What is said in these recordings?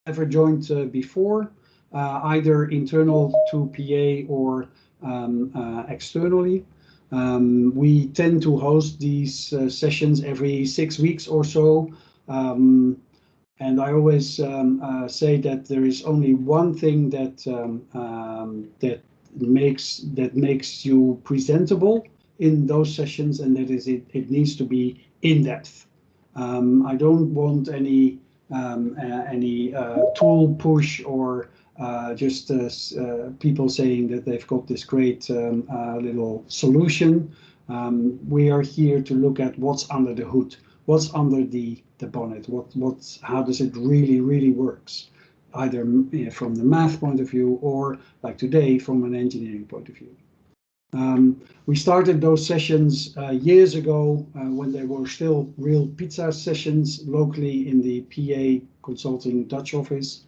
ever joined before, either internal to PA or externally. We tend to host these sessions every 6 weeks or so. And I always say that there is only one thing that makes you presentable in those sessions, and that is it needs to be in depth. I don't want any tool push or just people saying that they've got this great little solution. We are here to look at what's under the hood, what's under the bonnet, how does it really works, either from the math point of view or, like today, from an engineering point of view. We started those sessions years ago when they were still real pizza sessions locally in the PA Consulting Dutch office.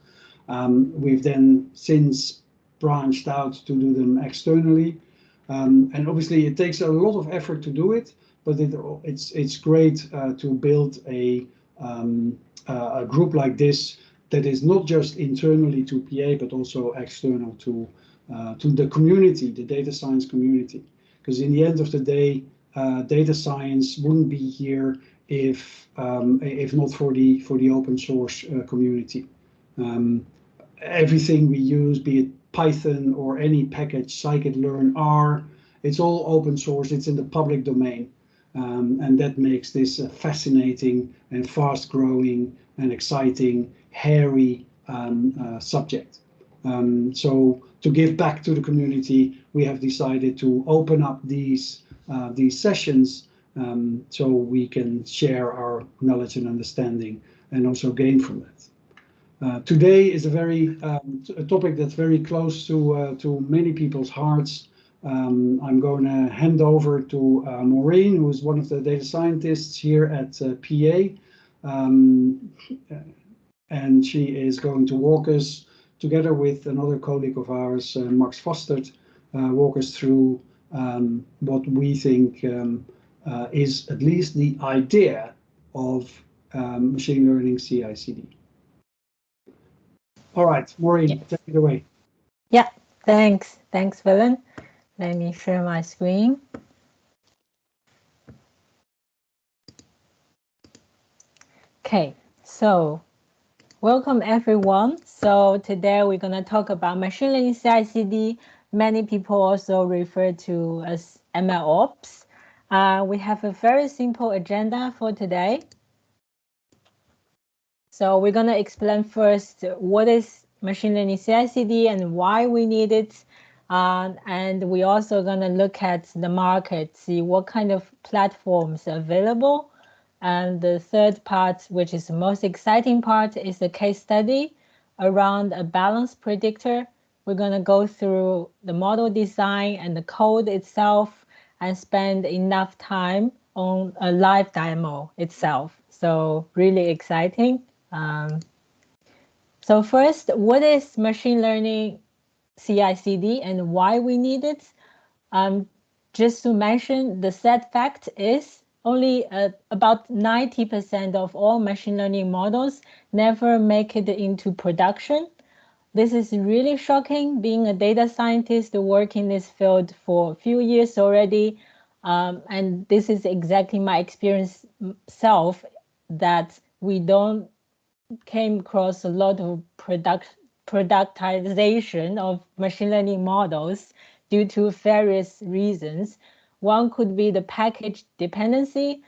We've then since branched out to do them externally. And obviously it takes a lot of effort to do it, but it's great to build a group like this that is not just internally to PA, but also external to the community, the data science community. Because in the end of the day, data science wouldn't be here if not for the open source community. Everything we use, be it Python or any package, scikit-learn, R, it's all open source, it's in the public domain. And that makes this a fascinating and fast-growing and exciting, hairy subject. So to give back to the community, we have decided to open up these sessions so we can share our knowledge and understanding and also gain from that. Today is a topic that's very close to many people's hearts. I'm going to hand over to Maureen, who is one of the data scientists here at PA. And she is going to walk us, together with another colleague of ours, Max Vastert, walk us through what we think is at least the idea of machine learning CI/CD. All right, Maureen, take it away. Yeah, thanks, Willem. Let me share my screen. Okay, so welcome everyone. So today we're going to talk about machine learning CI/CD. Many people also refer to as MLOps. We have a very simple agenda for today. So we're going to explain first what is machine learning CI/CD and why we need it. And we're also going to look at the market, see what kind of platforms are available. And the third part, which is the most exciting part, is a case study around a balanced predictor. We're going to go through the model design and the code itself and spend enough time on a live demo itself. So really exciting. So first, what is machine learning CI/CD and why we need it? Just to mention, the sad fact is only about 90% of all machine learning models never make it into production. This is really shocking, being a data scientist working in this field for a few years already. And this is exactly my experience self, that we don't came across a lot of productization of machine learning models due to various reasons. One could be the package dependency.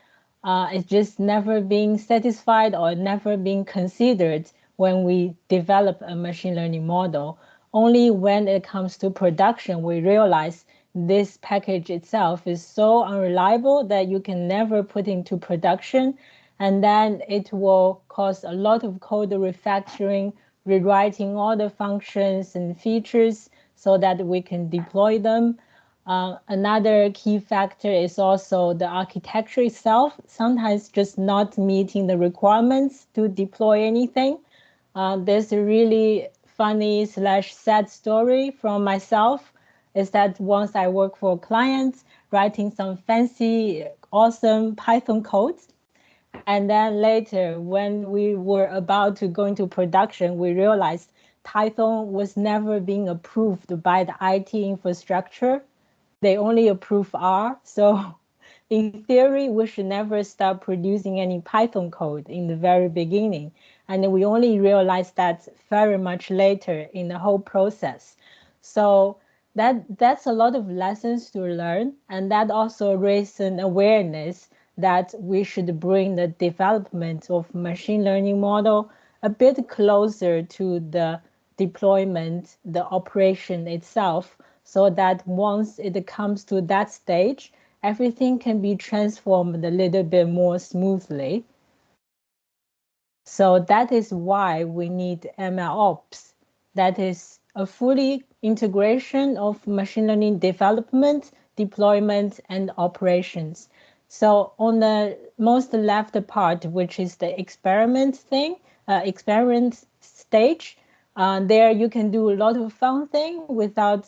It's just never being satisfied or never being considered when we develop a machine learning model. Only when it comes to production, we realize this package itself is so unreliable that you can never put into production. And then it will cause a lot of code refactoring, rewriting all the functions and features so that we can deploy them. Another key factor is also the architecture itself, sometimes just not meeting the requirements to deploy anything. There's a really funny / sad story from myself, is that once I work for clients writing some fancy, awesome Python code, And then later, when we were about to go into production, we realized Python was never being approved by the IT infrastructure. They only approve R. So in theory, we should never start producing any Python code in the very beginning. And we only realized that very much later in the whole process. So that's a lot of lessons to learn. And that also raised an awareness that we should bring the development of machine learning model a bit closer to the deployment, the operation itself, so that once it comes to that stage, everything can be transformed a little bit more smoothly. So that is why we need MLOps. That is a fully integration of machine learning development, deployment, and operations. So on the most left part, which is the experiment stage, there you can do a lot of fun thing without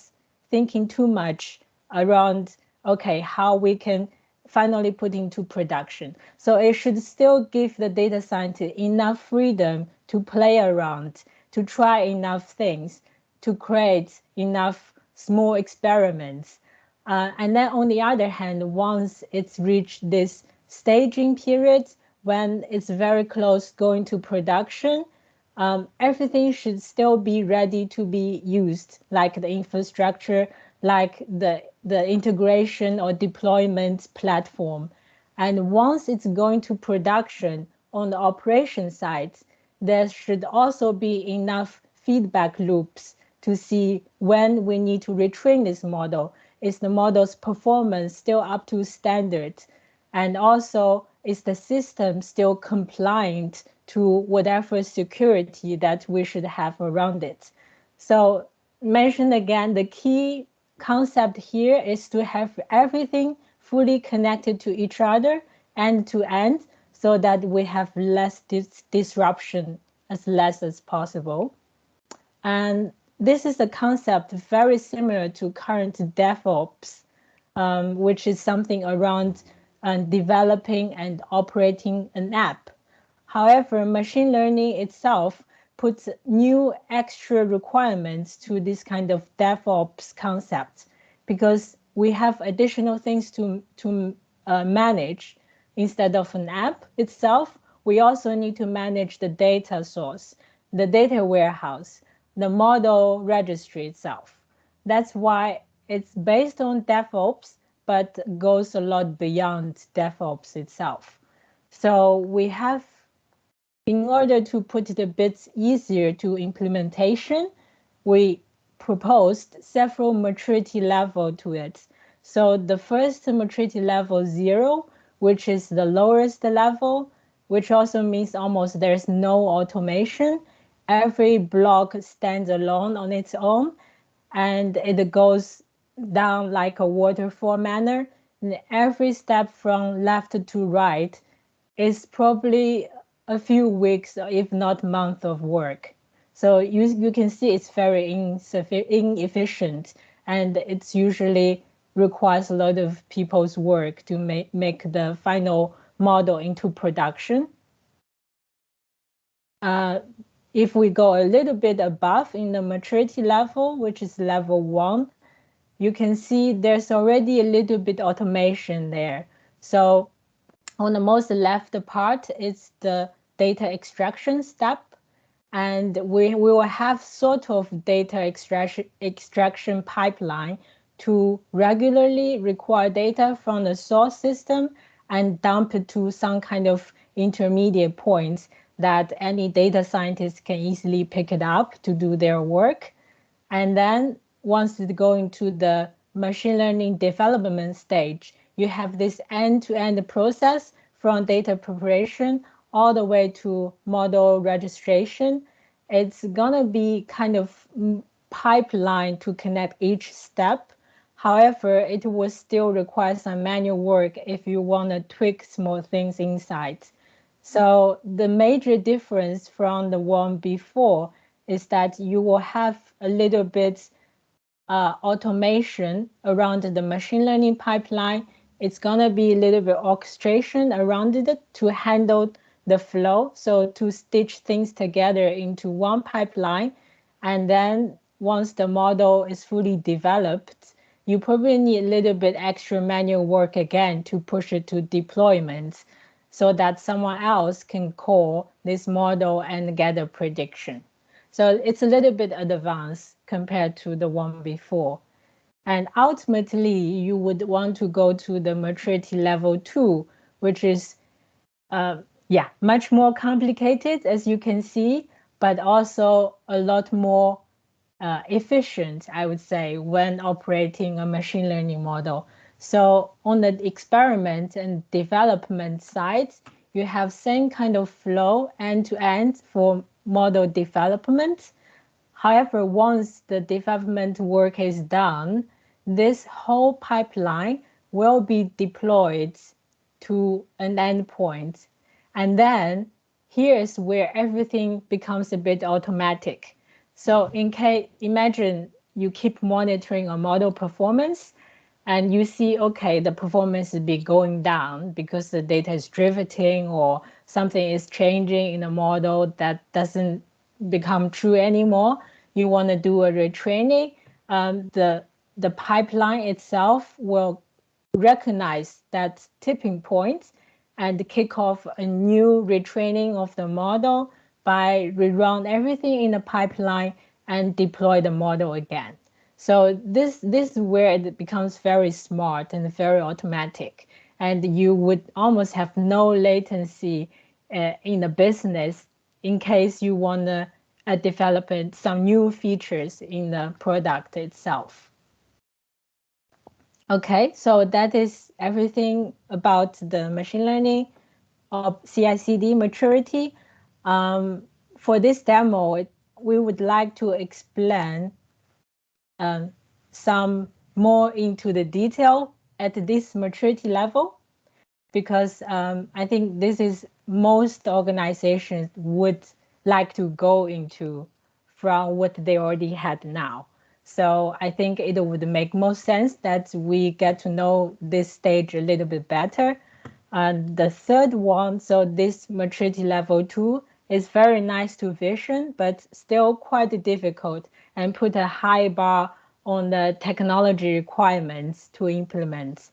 thinking too much around, okay, how we can finally put into production. So it should still give the data scientist enough freedom to play around, to try enough things, to create enough small experiments. And then on the other hand, once it's reached this staging period, when it's very close going to production, everything should still be ready to be used, like the infrastructure, like the integration or deployment platform. And once it's going to production on the operation side, there should also be enough feedback loops to see when we need to retrain this model. Is the model's performance still up to standard? And also, is the system still compliant to whatever security that we should have around it? So mention again, the key concept here is to have everything fully connected to each other end to end so that we have less disruption as less as possible. And this is a concept very similar to current DevOps, which is something around developing and operating an app. However, machine learning itself puts new extra requirements to this kind of DevOps concept because we have additional things to manage. Instead of an app itself, we also need to manage the data source, the data warehouse, the model registry itself. That's why it's based on DevOps, but goes a lot beyond DevOps itself. So we have, in order to put it a bit easier to implementation, we proposed several maturity level to it. So the first maturity level 0, which is the lowest level, which also means almost there's no automation. Every block stands alone on its own, and it goes down like a waterfall manner. And every step from left to right is probably a few weeks, if not months of work. So you can see it's very inefficient, and it's usually requires a lot of people's work to make the final model into production. If we go a little bit above in the maturity level, which is level 1, you can see there's already a little bit automation there. So on the most left part is the data extraction step, and we will have sort of data extraction pipeline to regularly require data from the source system and dump it to some kind of intermediate points that any data scientist can easily pick it up to do their work. And then once it go into the machine learning development stage, you have this end-to-end process from data preparation all the way to model registration. It's gonna be kind of pipeline to connect each step. However, it will still require some manual work if you want to tweak small things inside. So the major difference from the one before is that you will have a little bit automation around the machine learning pipeline it's going to be a little bit orchestration around it to handle the flow. So to stitch things together into one pipeline. And then once the model is fully developed, you probably need a little bit extra manual work again to push it to deployment so that someone else can call this model and get a prediction. So it's a little bit advanced compared to the one before. And ultimately, you would want to go to the maturity level 2, which is much more complicated, as you can see, but also a lot more efficient, I would say, when operating a machine learning model. So on the experiment and development side, you have same kind of flow end-to-end for model development. However, once the development work is done, this whole pipeline will be deployed to an endpoint. And then here's where everything becomes a bit automatic. So imagine you keep monitoring a model performance and you see, okay, the performance is be going down because the data is drifting or something is changing in the model that doesn't become true anymore. You want to do a retraining. The pipeline itself will recognize that tipping point and kick off a new retraining of the model by rerun everything in the pipeline and deploy the model again. So this is where it becomes very smart and very automatic. And you would almost have no latency in the business in case you want to develop some new features in the product itself. Okay, so that is everything about the machine learning of CI/CD maturity. For this demo, we would like to explain some more into the detail at this maturity level, because I think this is most organizations would like to go into from what they already had now. So I think it would make most sense that we get to know this stage a little bit better. And the third one, so this maturity level 2, is very nice to vision, but still quite difficult and put a high bar on the technology requirements to implement.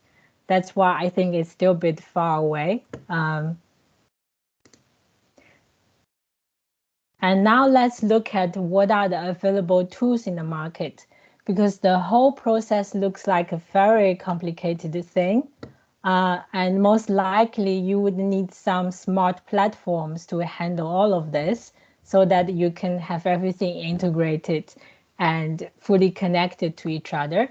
That's why I think it's still a bit far away. And now let's look at what are the available tools in the market, because the whole process looks like a very complicated thing. And most likely you would need some smart platforms to handle all of this so that you can have everything integrated and fully connected to each other.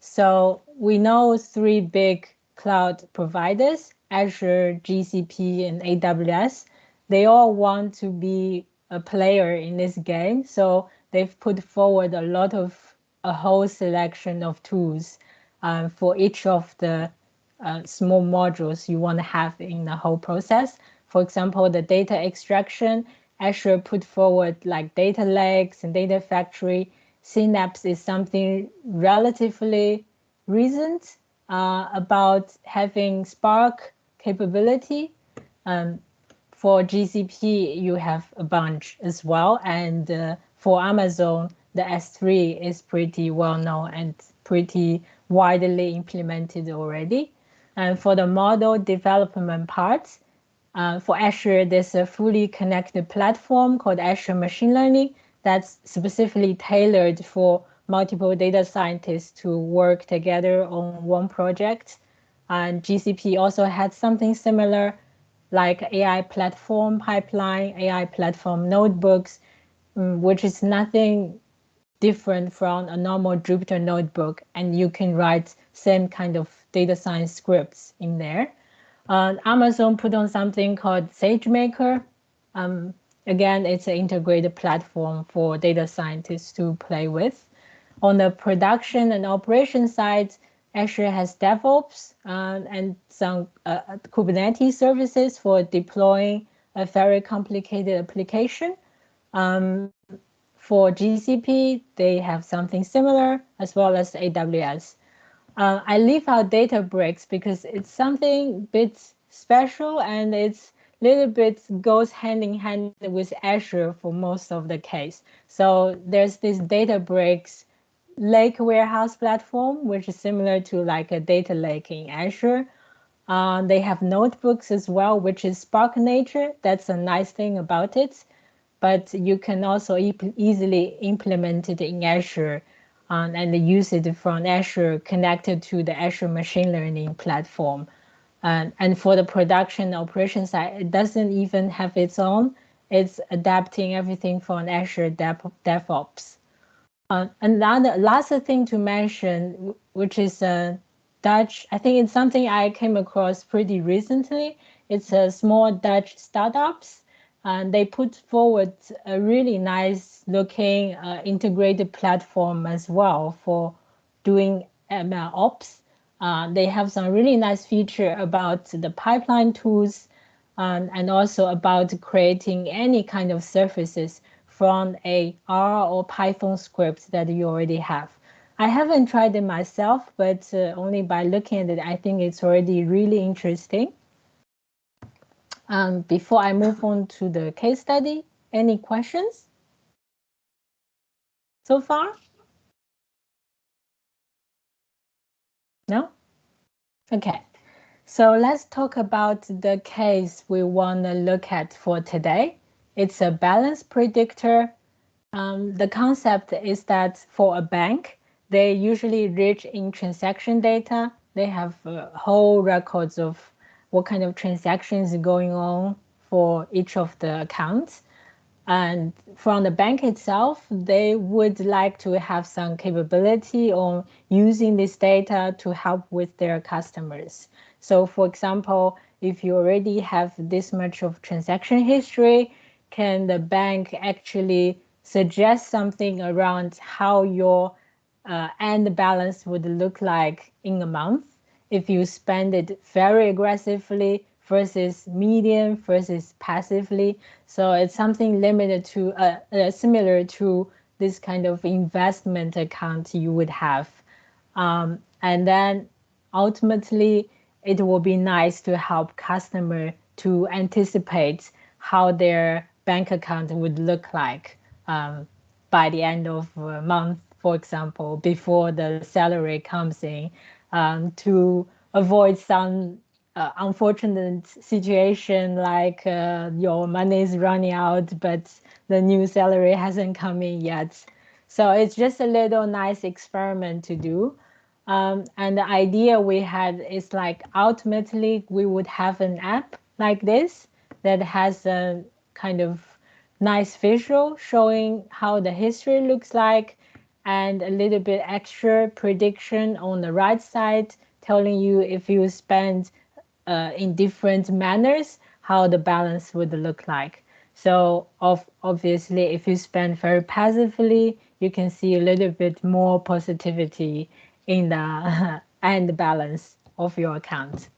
So we know 3 big cloud providers, Azure, GCP, and AWS. They all want to be a player in this game. So they've put forward a whole selection of tools for each of the small modules you want to have in the whole process. For example, the data extraction, Azure put forward like data lakes and data factory. Synapse is something relatively recent about having Spark capability. For GCP, you have a bunch as well. And for Amazon, the S3 is pretty well known and pretty widely implemented already. And for the model development part, for Azure, there's a fully connected platform called Azure Machine Learning that's specifically tailored for multiple data scientists to work together on one project. And GCP also had something similar, like AI platform pipeline, AI platform notebooks, which is nothing different from a normal Jupyter notebook, and you can write same kind of data science scripts in there. Amazon put on something called SageMaker. Again, it's an integrated platform for data scientists to play with. On the production and operation side, Azure has DevOps and some Kubernetes services for deploying a very complicated application. For GCP, they have something similar, as well as AWS. I leave out Databricks because it's something a bit special and it's little bit goes hand in hand with Azure for most of the case. So there's this Databricks lake warehouse platform, which is similar to like a data lake in Azure. They have notebooks as well, which is Spark Nature. That's a nice thing about it. But you can also easily implement it in Azure and use it from Azure connected to the Azure machine learning platform. And for the production operation side, it doesn't even have its own. It's adapting everything from Azure DevOps. Another last thing to mention, which is Dutch, I think it's something I came across pretty recently. It's a small Dutch startups, and they put forward a really nice looking integrated platform as well for doing ML ops. They have some really nice feature about the pipeline tools and also about creating any kind of surfaces from a R or Python script that you already have. I haven't tried it myself, but only by looking at it, I think it's already really interesting. Before I move on to the case study, any questions so far? No? Okay. So let's talk about the case we want to look at for today. It's a balance predictor. The concept is that for a bank, they usually rich in transaction data. They have whole records of what kind of transactions going on for each of the accounts. And from the bank itself, they would like to have some capability on using this data to help with their customers. So for example, if you already have this much of transaction history, can the bank actually suggest something around how your end balance would look like in a month if you spend it very aggressively versus medium versus passively. So it's something limited to similar to this kind of investment account you would have. And then ultimately, it will be nice to help customer to anticipate how their bank account would look like by the end of a month, for example, before the salary comes in, to avoid some unfortunate situation like your money is running out, but the new salary hasn't come in yet. So it's just a little nice experiment to do. And the idea we had is like ultimately we would have an app like this that has a kind of nice visual showing how the history looks like and a little bit extra prediction on the right side telling you if you spend in different manners how the balance would look like. So obviously if you spend very passively, you can see a little bit more positivity in the end balance of your account.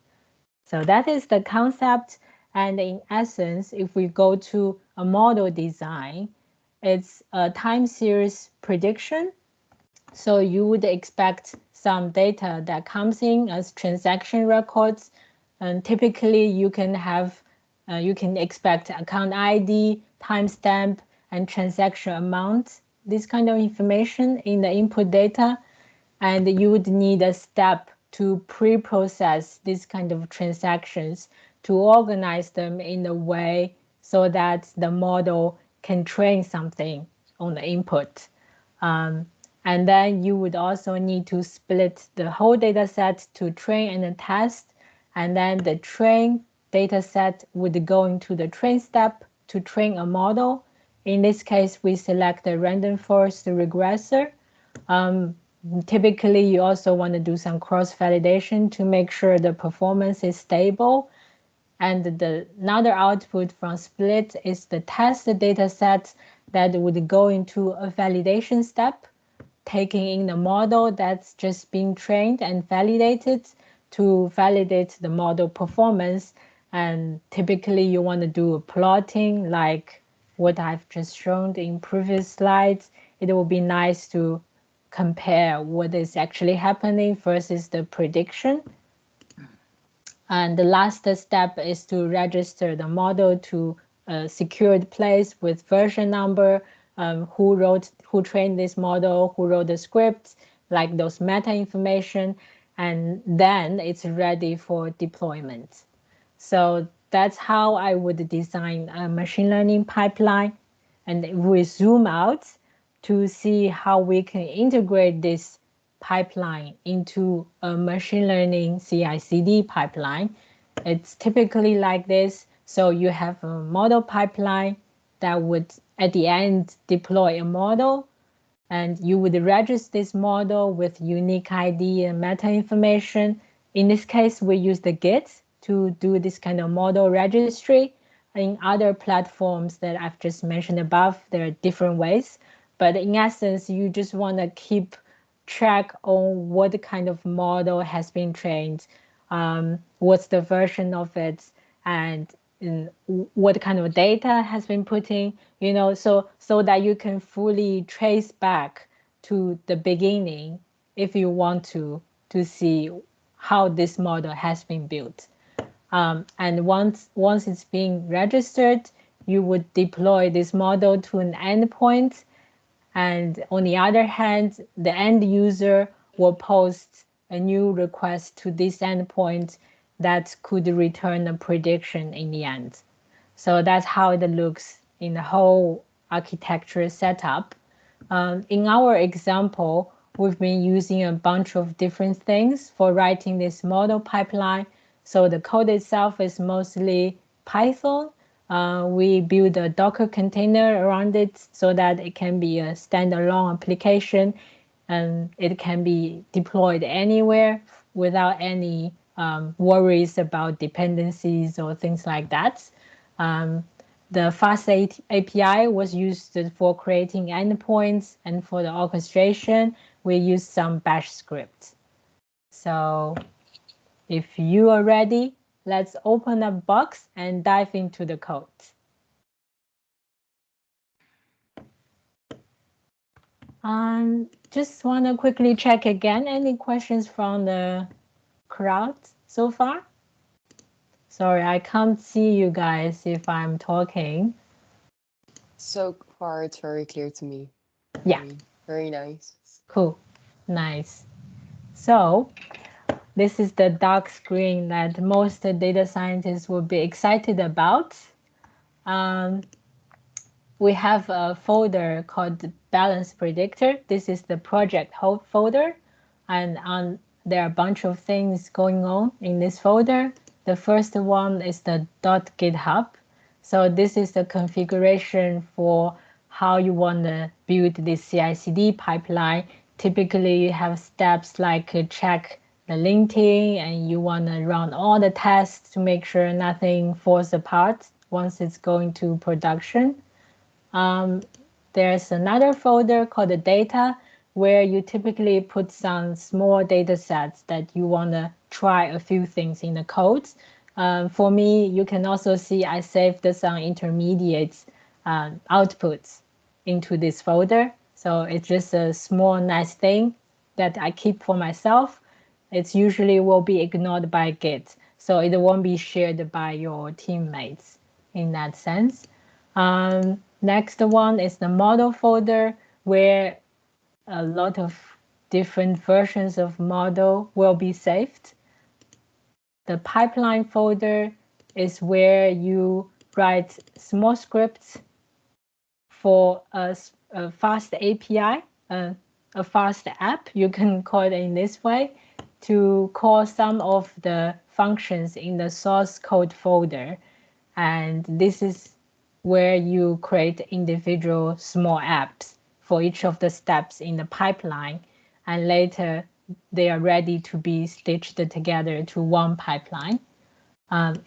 So that is the concept. And in essence, if we go to a model design, it's a time series prediction. So you would expect some data that comes in as transaction records. And typically you can have, you can expect account ID, timestamp, and transaction amount, this kind of information in the input data. And you would need a step to pre-process this kind of transactions to organize them in a way so that the model can train something on the input. And then you would also need to split the whole data set to train and test. And then the train data set would go into the train step to train a model. In this case, we select the random forest regressor. Typically, you also want to do some cross-validation to make sure the performance is stable. And another output from split is the test data set that would go into a validation step, taking in the model that's just being trained and validated to validate the model performance. And typically, you want to do a plotting like what I've just shown in previous slides. It will be nice to compare what is actually happening versus the prediction. And the last step is to register the model to a secured place with version number, who trained this model, who wrote the scripts, like those meta information, and then it's ready for deployment. So that's how I would design a machine learning pipeline. And we zoom out to see how we can integrate this pipeline into a machine learning CI/CD pipeline. It's typically like this. So you have a model pipeline that would, at the end, deploy a model, and you would register this model with unique ID and meta information. In this case, we use the Git to do this kind of model registry. In other platforms that I've just mentioned above, there are different ways. But in essence, you just want to keep track on what kind of model has been trained, what's the version of it, and what kind of data has been put in, so that you can fully trace back to the beginning if you want to see how this model has been built. And once it's being registered, you would deploy this model to an endpoint. And on the other hand, the end user will post a new request to this endpoint that could return a prediction in the end. So that's how it looks in the whole architecture setup. In our example, we've been using a bunch of different things for writing this model pipeline. So the code itself is mostly Python. We build a Docker container around it so that it can be a standalone application, and it can be deployed anywhere without any worries about dependencies or things like that. The fast API was used for creating endpoints, and for the orchestration, we used some bash scripts. So if you are ready, let's open a box and dive into the code. Just want to quickly check again. Any questions from the crowd so far? Sorry, I can't see you guys if I'm talking. So far, it's very clear to me. Yeah. Very nice. Cool. Nice. So this is the dark screen that most data scientists will be excited about. We have a folder called Balance Predictor. This is the project folder, and there are a bunch of things going on in this folder. The first one is the .github. So this is the configuration for how you want to build this CI/CD pipeline. Typically, you have steps like check the linting, and you want to run all the tests to make sure nothing falls apart once it's going to production. There's another folder called the data, where you typically put some small data sets that you want to try a few things in the code. For me, you can also see I saved some intermediate outputs into this folder. So it's just a small, nice thing that I keep for myself. It usually will be ignored by Git, so it won't be shared by your teammates in that sense. Next one is the model folder, where a lot of different versions of model will be saved. The pipeline folder is where you write small scripts for a fast API, a fast app, you can call it in this way, to call some of the functions in the source code folder. And this is where you create individual small apps for each of the steps in the pipeline, and later they are ready to be stitched together to one pipeline.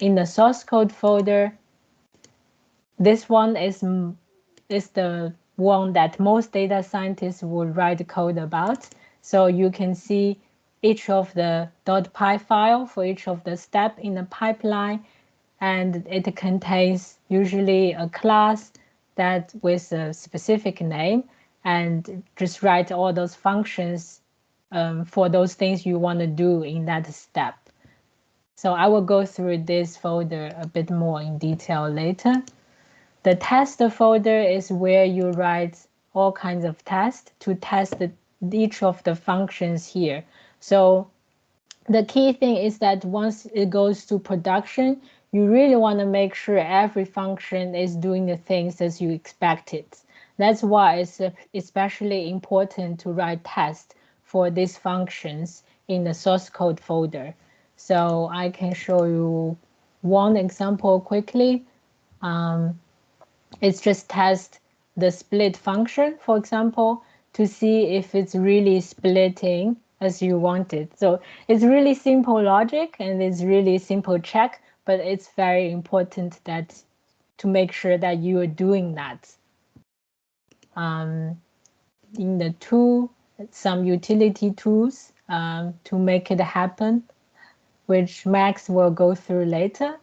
In the source code folder, this one is the one that most data scientists would write code about. So you can see each of the .py file for each of the step in the pipeline, and it contains usually a class that with a specific name, and just write all those functions for those things you want to do in that step. So I will go through this folder a bit more in detail later. The test folder is where you write all kinds of tests to test each of the functions here. So the key thing is that once it goes to production, you really want to make sure every function is doing the things as you expected. That's why it's especially important to write tests for these functions in the source code folder. So I can show you one example quickly. It's just test the split function, for example, to see if it's really splitting as you want it. So it's really simple logic and it's really simple check, but it's very important that to make sure that you are doing that. In the tool, some utility tools to make it happen, which Max will go through later.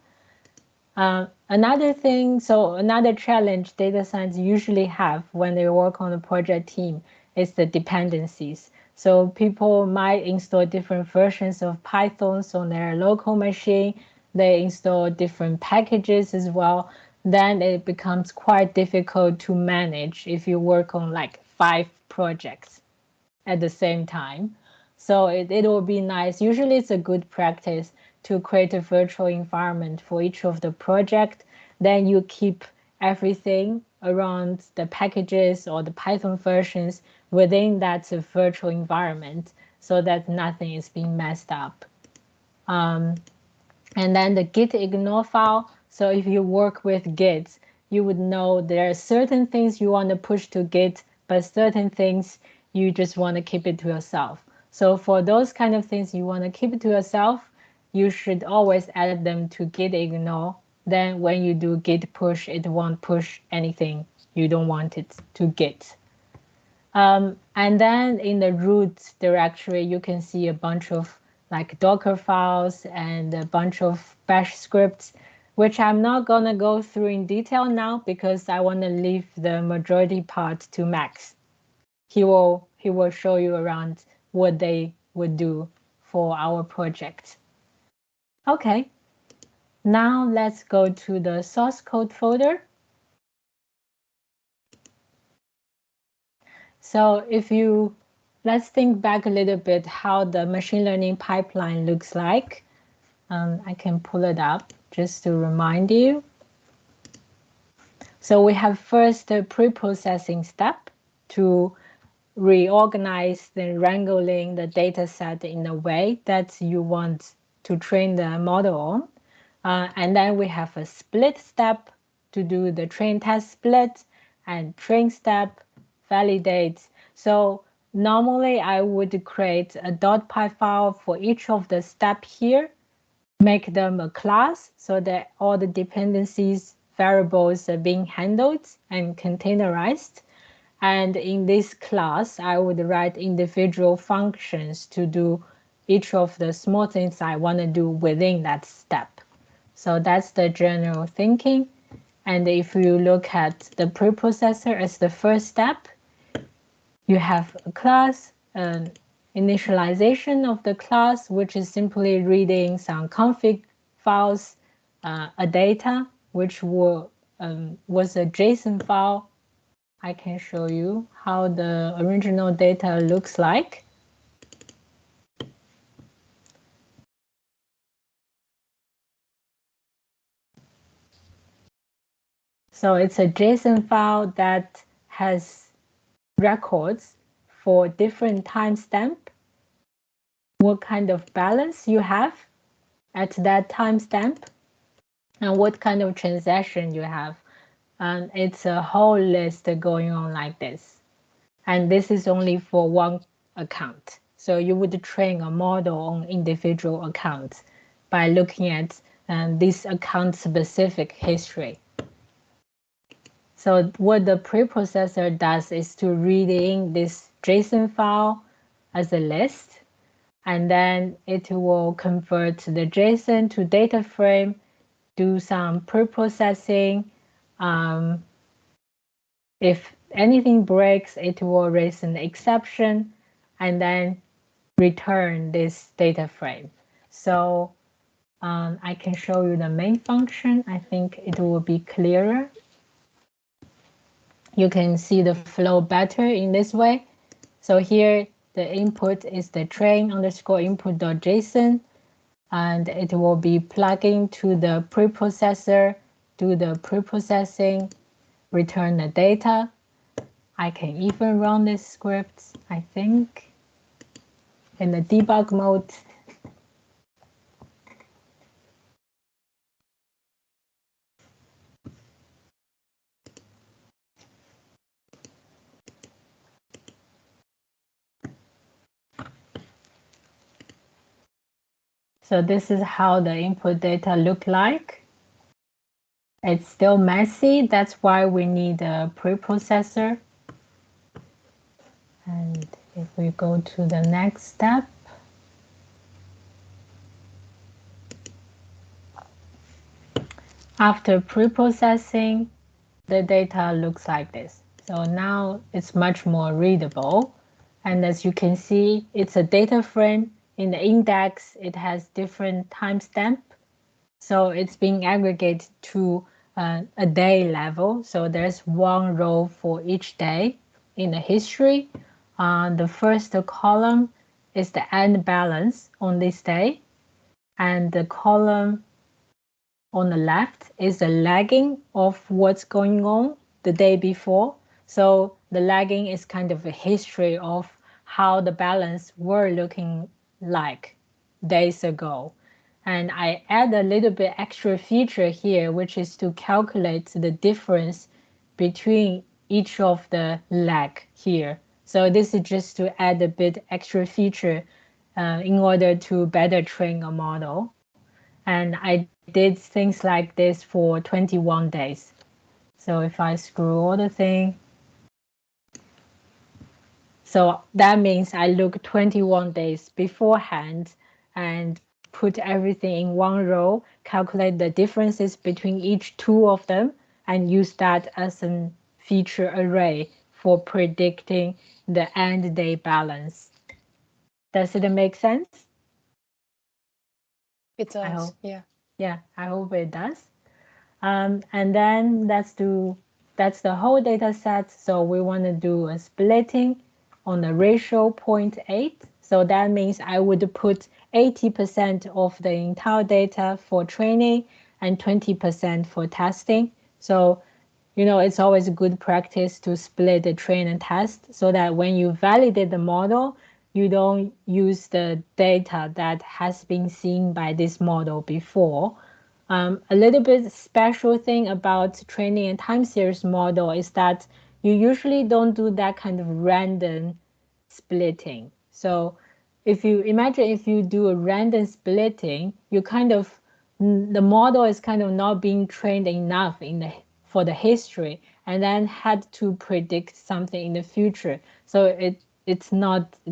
Another thing, so another challenge data science usually have when they work on a project team is the dependencies. So people might install different versions of Pythons on their local machine. They install different packages as well. Then it becomes quite difficult to manage if you work on like 5 projects at the same time. So it will be nice. Usually it's a good practice to create a virtual environment for each of the project. Then you keep everything around the packages or the Python versions within that virtual environment so that nothing is being messed up. And then the git ignore file. So if you work with Git, you would know there are certain things you want to push to Git, but certain things you just want to keep it to yourself. So for those kind of things you want to keep it to yourself, you should always add them to git ignore. Then when you do git push, it won't push anything you don't want it to git. And then in the root directory, you can see a bunch of like Docker files and a bunch of bash scripts, which I'm not going to go through in detail now because I want to leave the majority part to Max. He will show you around what they would do for our project. Okay, now let's go to the source code folder. So let's think back a little bit how the machine learning pipeline looks like. I can pull it up just to remind you. So we have first the pre-processing step to reorganize the wrangling the data set in a way that you want to train the model on. And then we have a split step to do the train test split and train step, validate. So normally I would create a .py file for each of the steps here, make them a class so that all the dependencies variables are being handled and containerized. And in this class, I would write individual functions to do each of the small things I want to do within that step. So that's the general thinking. And if you look at the preprocessor as the first step, you have a class, an initialization of the class, which is simply reading some config files, a data, which was a JSON file. I can show you how the original data looks like. So it's a JSON file that has records for different timestamp, what kind of balance you have at that timestamp, and what kind of transaction you have. And it's a whole list going on like this. And this is only for one account. So you would train a model on individual accounts by looking at this account specific history. So what the preprocessor does is to read in this JSON file as a list, and then it will convert the JSON to data frame, do some preprocessing. If anything breaks, it will raise an exception and then return this data frame. So I can show you the main function. I think it will be clearer. You can see the flow better in this way. So here the input is the train underscore input.json, and it will be plugging to the preprocessor, do the preprocessing, return the data. I can even run this script, I think, in the debug mode. So this is how the input data look like. It's still messy. That's why we need a preprocessor. And if we go to the next step, after preprocessing, the data looks like this. So now it's much more readable. And as you can see, it's a data frame. In the index, it has different timestamp. So it's being aggregated to a day level. So there's one row for each day in the history. The first column is the end balance on this day. And the column on the left is the lagging of what's going on the day before. So the lagging is kind of a history of how the balance were looking like days ago. And I add a little bit extra feature here, which is to calculate the difference between each of the lag here. So this is just to add a bit extra feature in order to better train a model. And I did things like this for 21 days. So if I scroll the thing, so that means I look 21 days beforehand and put everything in one row, calculate the differences between each two of them, and use that as a feature array for predicting the end day balance. Does it make sense? It does, yeah. Yeah, I hope it does. And then that's the whole data set. So we want to do a splitting on the ratio 0.8. So that means I would put 80% of the entire data for training and 20% for testing. So, it's always a good practice to split the train and test so that when you validate the model, you don't use the data that has been seen by this model before. A little bit special thing about training and time series model is that you usually don't do that kind of random splitting. So if you imagine if you do a random splitting, the model is kind of not being trained enough for the history and then had to predict something in the future. So it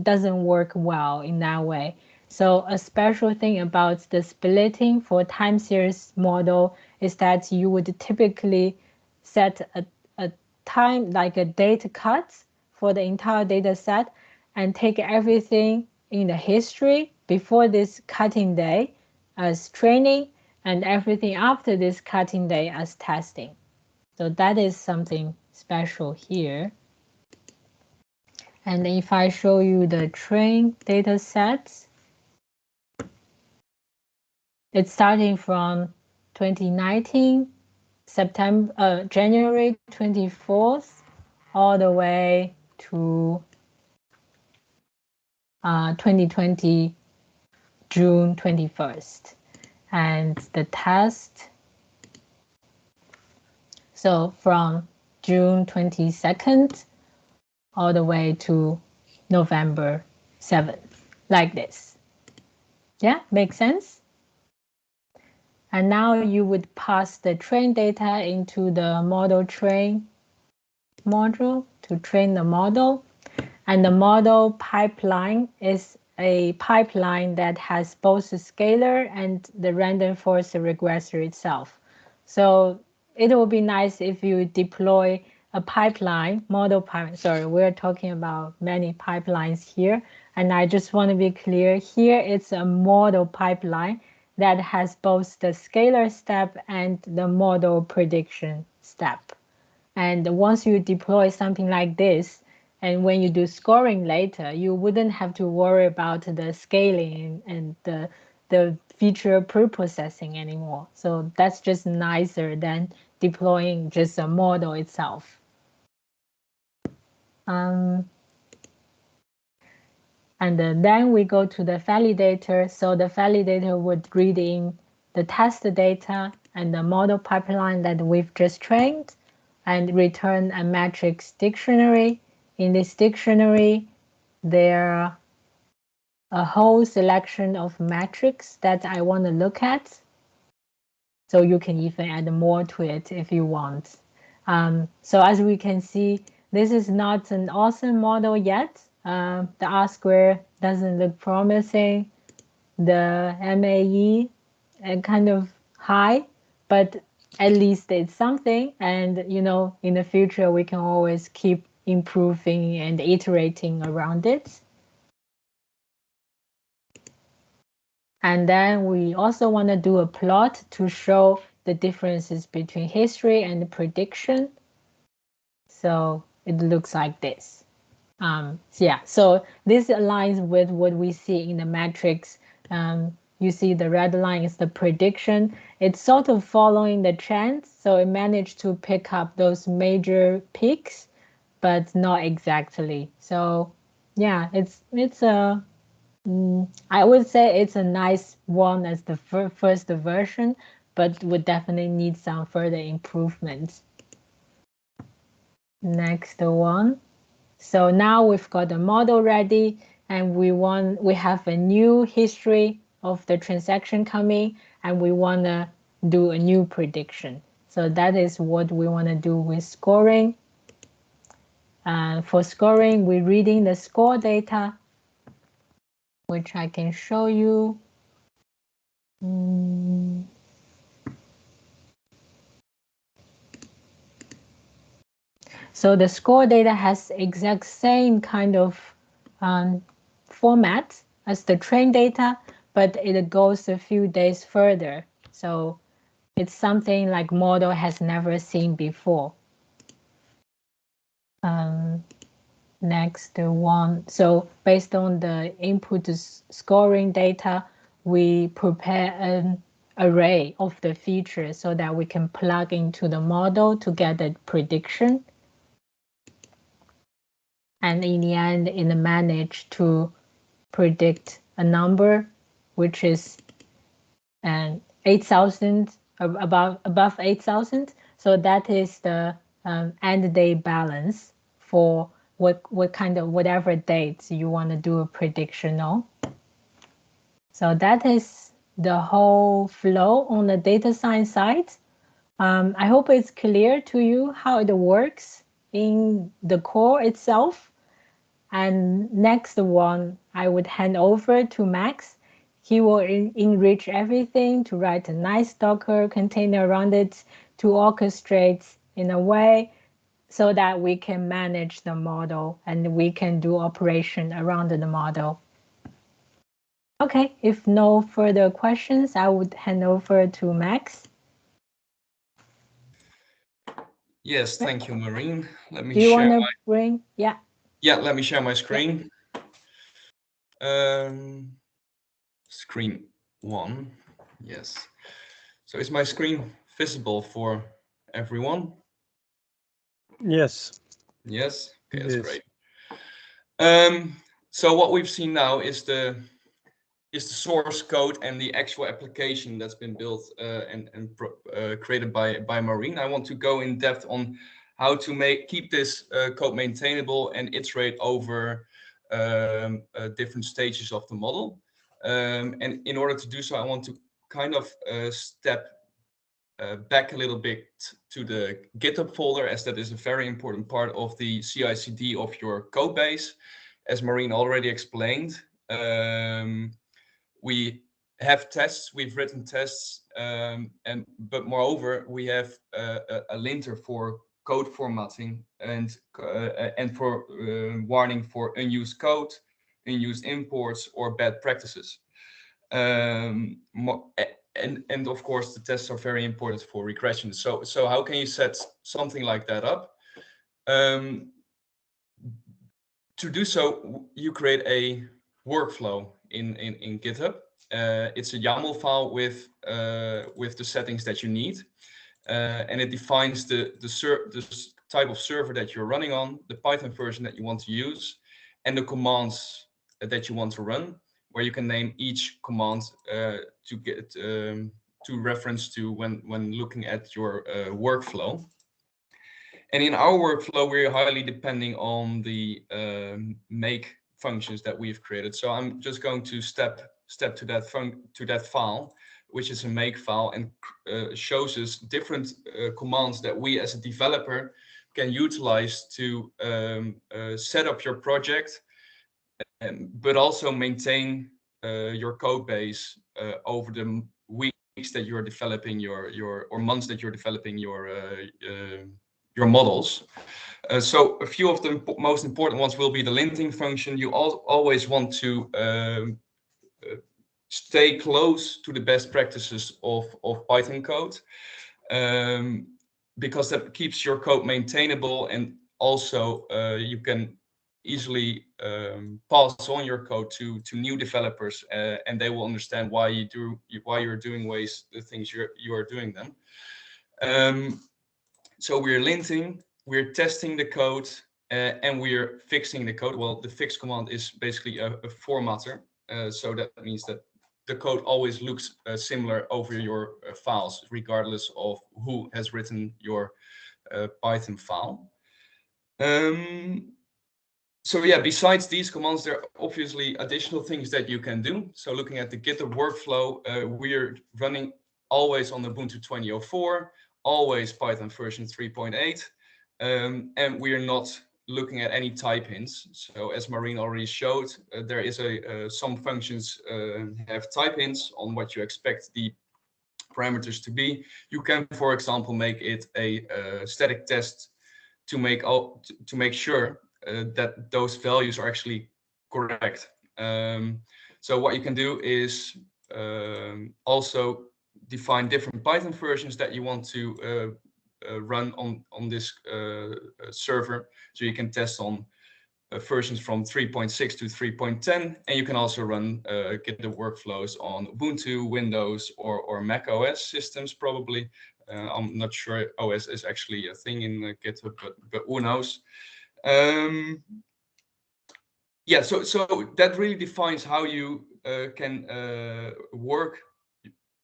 doesn't work well in that way. So a special thing about the splitting for time series model is that you would typically set a time, like a date cut for the entire data set and take everything in the history before this cutting day as training and everything after this cutting day as testing. So that is something special here. And if I show you the train data sets, it's starting from 2019, January 24th, all the way to 2020, June 21st. And the test, so from June 22nd, all the way to November 7th, like this. Yeah, makes sense? And now you would pass the train data into the model train module to train the model. And the model pipeline is a pipeline that has both the scalar and the random forest regressor itself. So it will be nice if you deploy a pipeline, model pipeline. Sorry, we're talking about many pipelines here. And I just want to be clear here, it's a model pipeline that has both the scalar step and the model prediction step. And once you deploy something like this, and when you do scoring later, you wouldn't have to worry about the scaling and the feature preprocessing anymore. So that's just nicer than deploying just a model itself. And then we go to the validator. So the validator would read in the test data and the model pipeline that we've just trained and return a matrix dictionary. In this dictionary, there are a whole selection of metrics that I want to look at. So you can even add more to it if you want. So as we can see, this is not an awesome model yet. The R-square doesn't look promising. The MAE kind of high, but at least it's something. And you know, in the future, we can always keep improving and iterating around it. And then we also want to do a plot to show the differences between history and prediction. So it looks like this. So yeah, so this aligns with what we see in the matrix. You see the red line is the prediction. It's sort of following the trend. So it managed to pick up those major peaks, but not exactly. So yeah, it's a I would say it's a nice one as the first version, but would definitely need some further improvements. Next one. So now we've got the model ready, and we have a new history of the transaction coming, and we want to do a new prediction. So that is what we want to do with scoring. For scoring, we're reading the score data, which I can show you. So the score data has exact same kind of format as the train data, but it goes a few days further. So it's something like model has never seen before. Next one. So based on the input scoring data, we prepare an array of the features so that we can plug into the model to get a prediction. And in the end, it managed to predict a number, which is 8,000, above 8,000. So that is the end day balance for what kind of whatever dates you want to do a prediction on. So that is the whole flow on the data science side. I hope it's clear to you how it works in the core itself. And next one, I would hand over to Max. He will enrich everything to write a nice Docker container around it to orchestrate in a way so that we can manage the model and we can do operation around the model. Okay, if no further questions, I would hand over to Max. Yes, thank you, Maureen. Let me Do you share want to bring? Yeah. Yeah, let me share my screen. Screen 1. Yes. So is my screen visible for everyone? Yes. Yes. Okay, It that's is. great. So what we've seen now is the source code and the actual application that's been built and created by Maureen. I want to go in depth on how to keep this code maintainable and iterate over different stages of the model. And in order to do so, I want to kind of step back a little bit to the GitHub folder, as that is a very important part of the CI/CD of your code base. As Maureen already explained, we have tests, we've written tests, but moreover, we have a linter for code formatting, and for warning for unused code, unused imports, or bad practices. And of course, the tests are very important for regression. So how can you set something like that up? To do so, you create a workflow in GitHub. It's a YAML file with the settings that you need, and it defines the type of server that you're running on, the Python version that you want to use, and the commands that you want to run, where you can name each command to get to reference to when looking at your workflow. And in our workflow, we're highly depending on the make functions that we've created. So I'm just going to step to that file, which is a make file, and shows us different commands that we as a developer can utilize to set up your project, but also maintain your code base over the weeks that you're developing or months that you're developing your models. So a few of the most important ones will be the linting function. You always want to stay close to the best practices of Python code, because that keeps your code maintainable, and also you can easily pass on your code to new developers, and they will understand why you're doing the things you are doing them. So we're linting, we're testing the code, and we're fixing the code. Well, the fix command is basically a formatter. So that means that the code always looks similar over your files, regardless of who has written your Python file. So yeah, besides these commands, there are obviously additional things that you can do. So looking at the GitHub workflow, we're running always on Ubuntu 20.04. Always Python version 3.8, and we are not looking at any type hints. So as Marine already showed, there is some functions have type hints on what you expect the parameters to be. You can, for example, make it a static test to make sure that those values are actually correct. So what you can do is also define different Python versions that you want to run on this server. So you can test on versions from 3.6 to 3.10, and you can also run GitHub workflows on Ubuntu, Windows, or Mac OS systems probably. I'm not sure OS is actually a thing in GitHub, but who knows? Yeah, so that really defines how you can work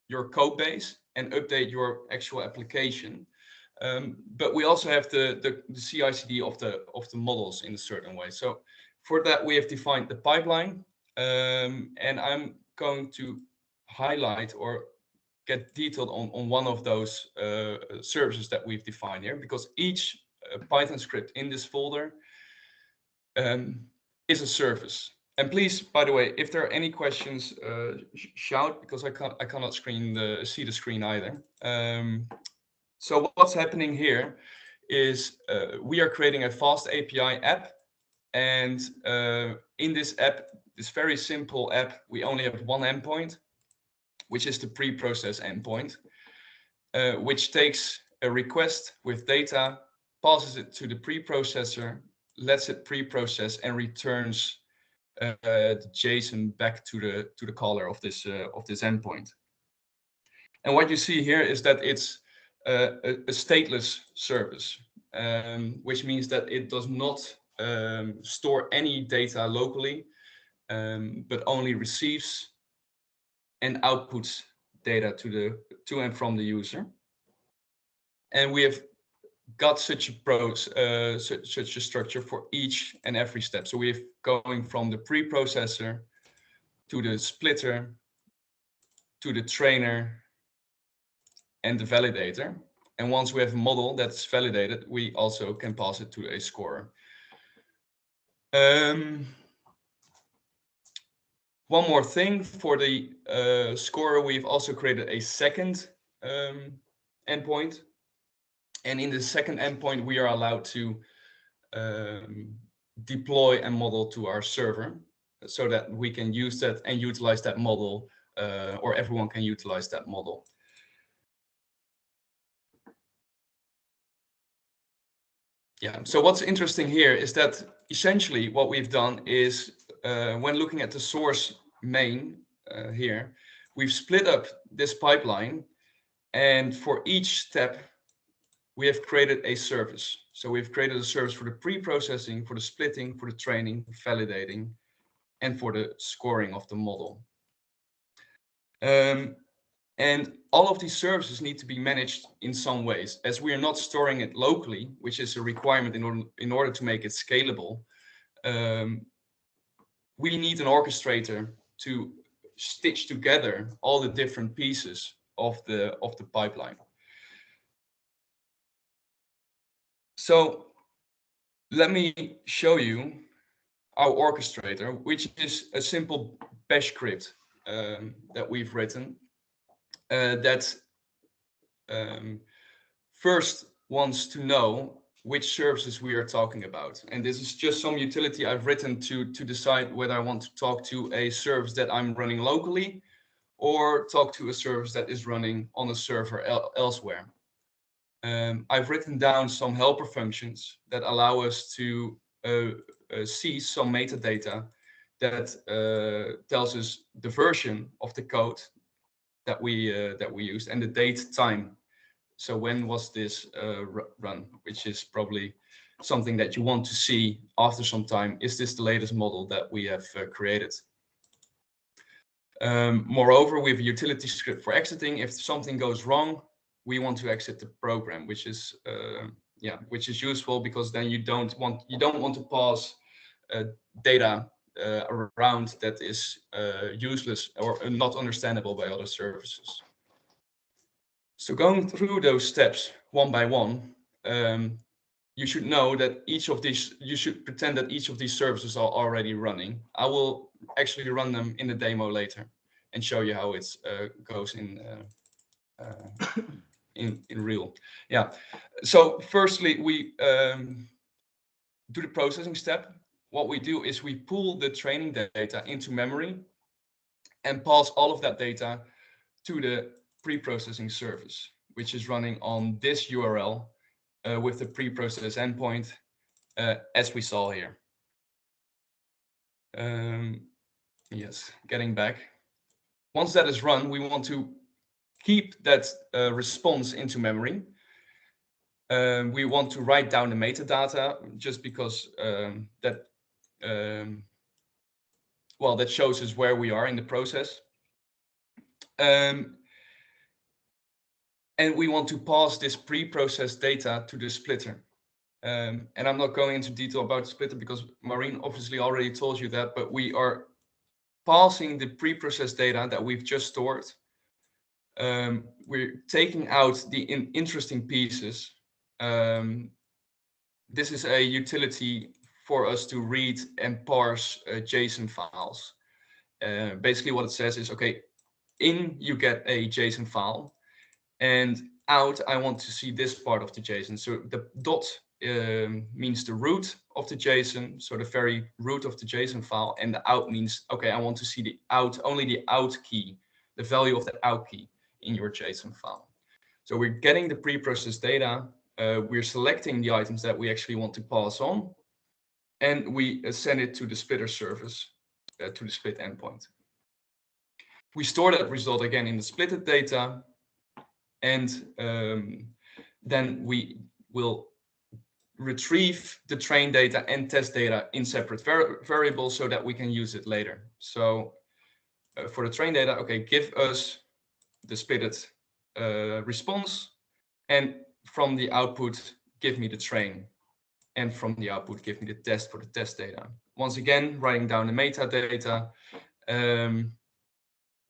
your code base and update your actual application. But we also have the CI/CD of the models in a certain way. So for that, we have defined the pipeline, and I'm going to highlight or get detailed on one of those services that we've defined here, because each Python script in this folder is a service. And please, by the way, if there are any questions, shout, because I cannot see the screen either. So what's happening here is we are creating a fast API app, and in this app, this very simple app, we only have one endpoint, which is the pre-process endpoint, which takes a request with data, passes it to the preprocessor, lets it pre-process, and returns the JSON back to the caller of this endpoint. And what you see here is that it's a stateless service, which means that it does not store any data locally, but only receives and outputs data to and from the user. And we have got such a structure for each and every step. So we're going from the preprocessor to the splitter to the trainer and the validator. And once we have a model that's validated, we also can pass it to a scorer. One more thing for the scorer, we've also created a second endpoint, And in the second endpoint, we are allowed to deploy a model to our server so that we can use that and utilize that model, or everyone can utilize that model. Yeah, so what's interesting here is that essentially what we've done is when looking at the source main here, we've split up this pipeline, and for each step we have created a service. So we've created a service for the pre-processing, for the splitting, for the training, validating, and for the scoring of the model. And all of these services need to be managed in some ways. As we are not storing it locally, which is a requirement in order to make it scalable, we need an orchestrator to stitch together all the different pieces of the pipeline. So let me show you our orchestrator, which is a simple bash script that we've written that first wants to know which services we are talking about. And this is just some utility I've written to decide whether I want to talk to a service that I'm running locally or talk to a service that is running on a server elsewhere. I've written down some helper functions that allow us to see some metadata that tells us the version of the code that we used and the date time. So when was this run, which is probably something that you want to see after some time. Is this the latest model that we have created? Moreover, we have a utility script for exiting. If something goes wrong, we want to exit the program, which is useful because then you don't want to pass data around that is useless or not understandable by other services. So going through those steps one by one, you should know that you should pretend that each of these services are already running. I will actually run them in the demo later and show you how it goes in real. Yeah. So firstly, we do the processing step. What we do is we pull the training data into memory and pass all of that data to the pre-processing service, which is running on this URL with the pre-process endpoint, as we saw here. Yes, getting back. Once that is run, we want to keep that response into memory. We want to write down the metadata just because that shows us where we are in the process. And we want to pass this pre-processed data to the splitter. And I'm not going into detail about the splitter because Marine obviously already told you that, but we are passing the pre-processed data that we've just stored. We're taking out the interesting pieces. This is a utility for us to read and parse JSON files. Basically what it says is, okay, in you get a JSON file, and out I want to see this part of the JSON. So the dot means the root of the JSON, so the very root of the JSON file, and the out means, okay, I want to see the out, only the out key, the value of the out key in your JSON file. So we're getting the pre-processed data, we're selecting the items that we actually want to pass on, and we send it to the splitter service, to the split endpoint. We store that result again in the splitted data, and then we will retrieve the train data and test data in separate variables so that we can use it later. So for the train data, okay, give us the splitted response, and from the output, give me the train, and from the output, give me the test for the test data. Once again, writing down the metadata,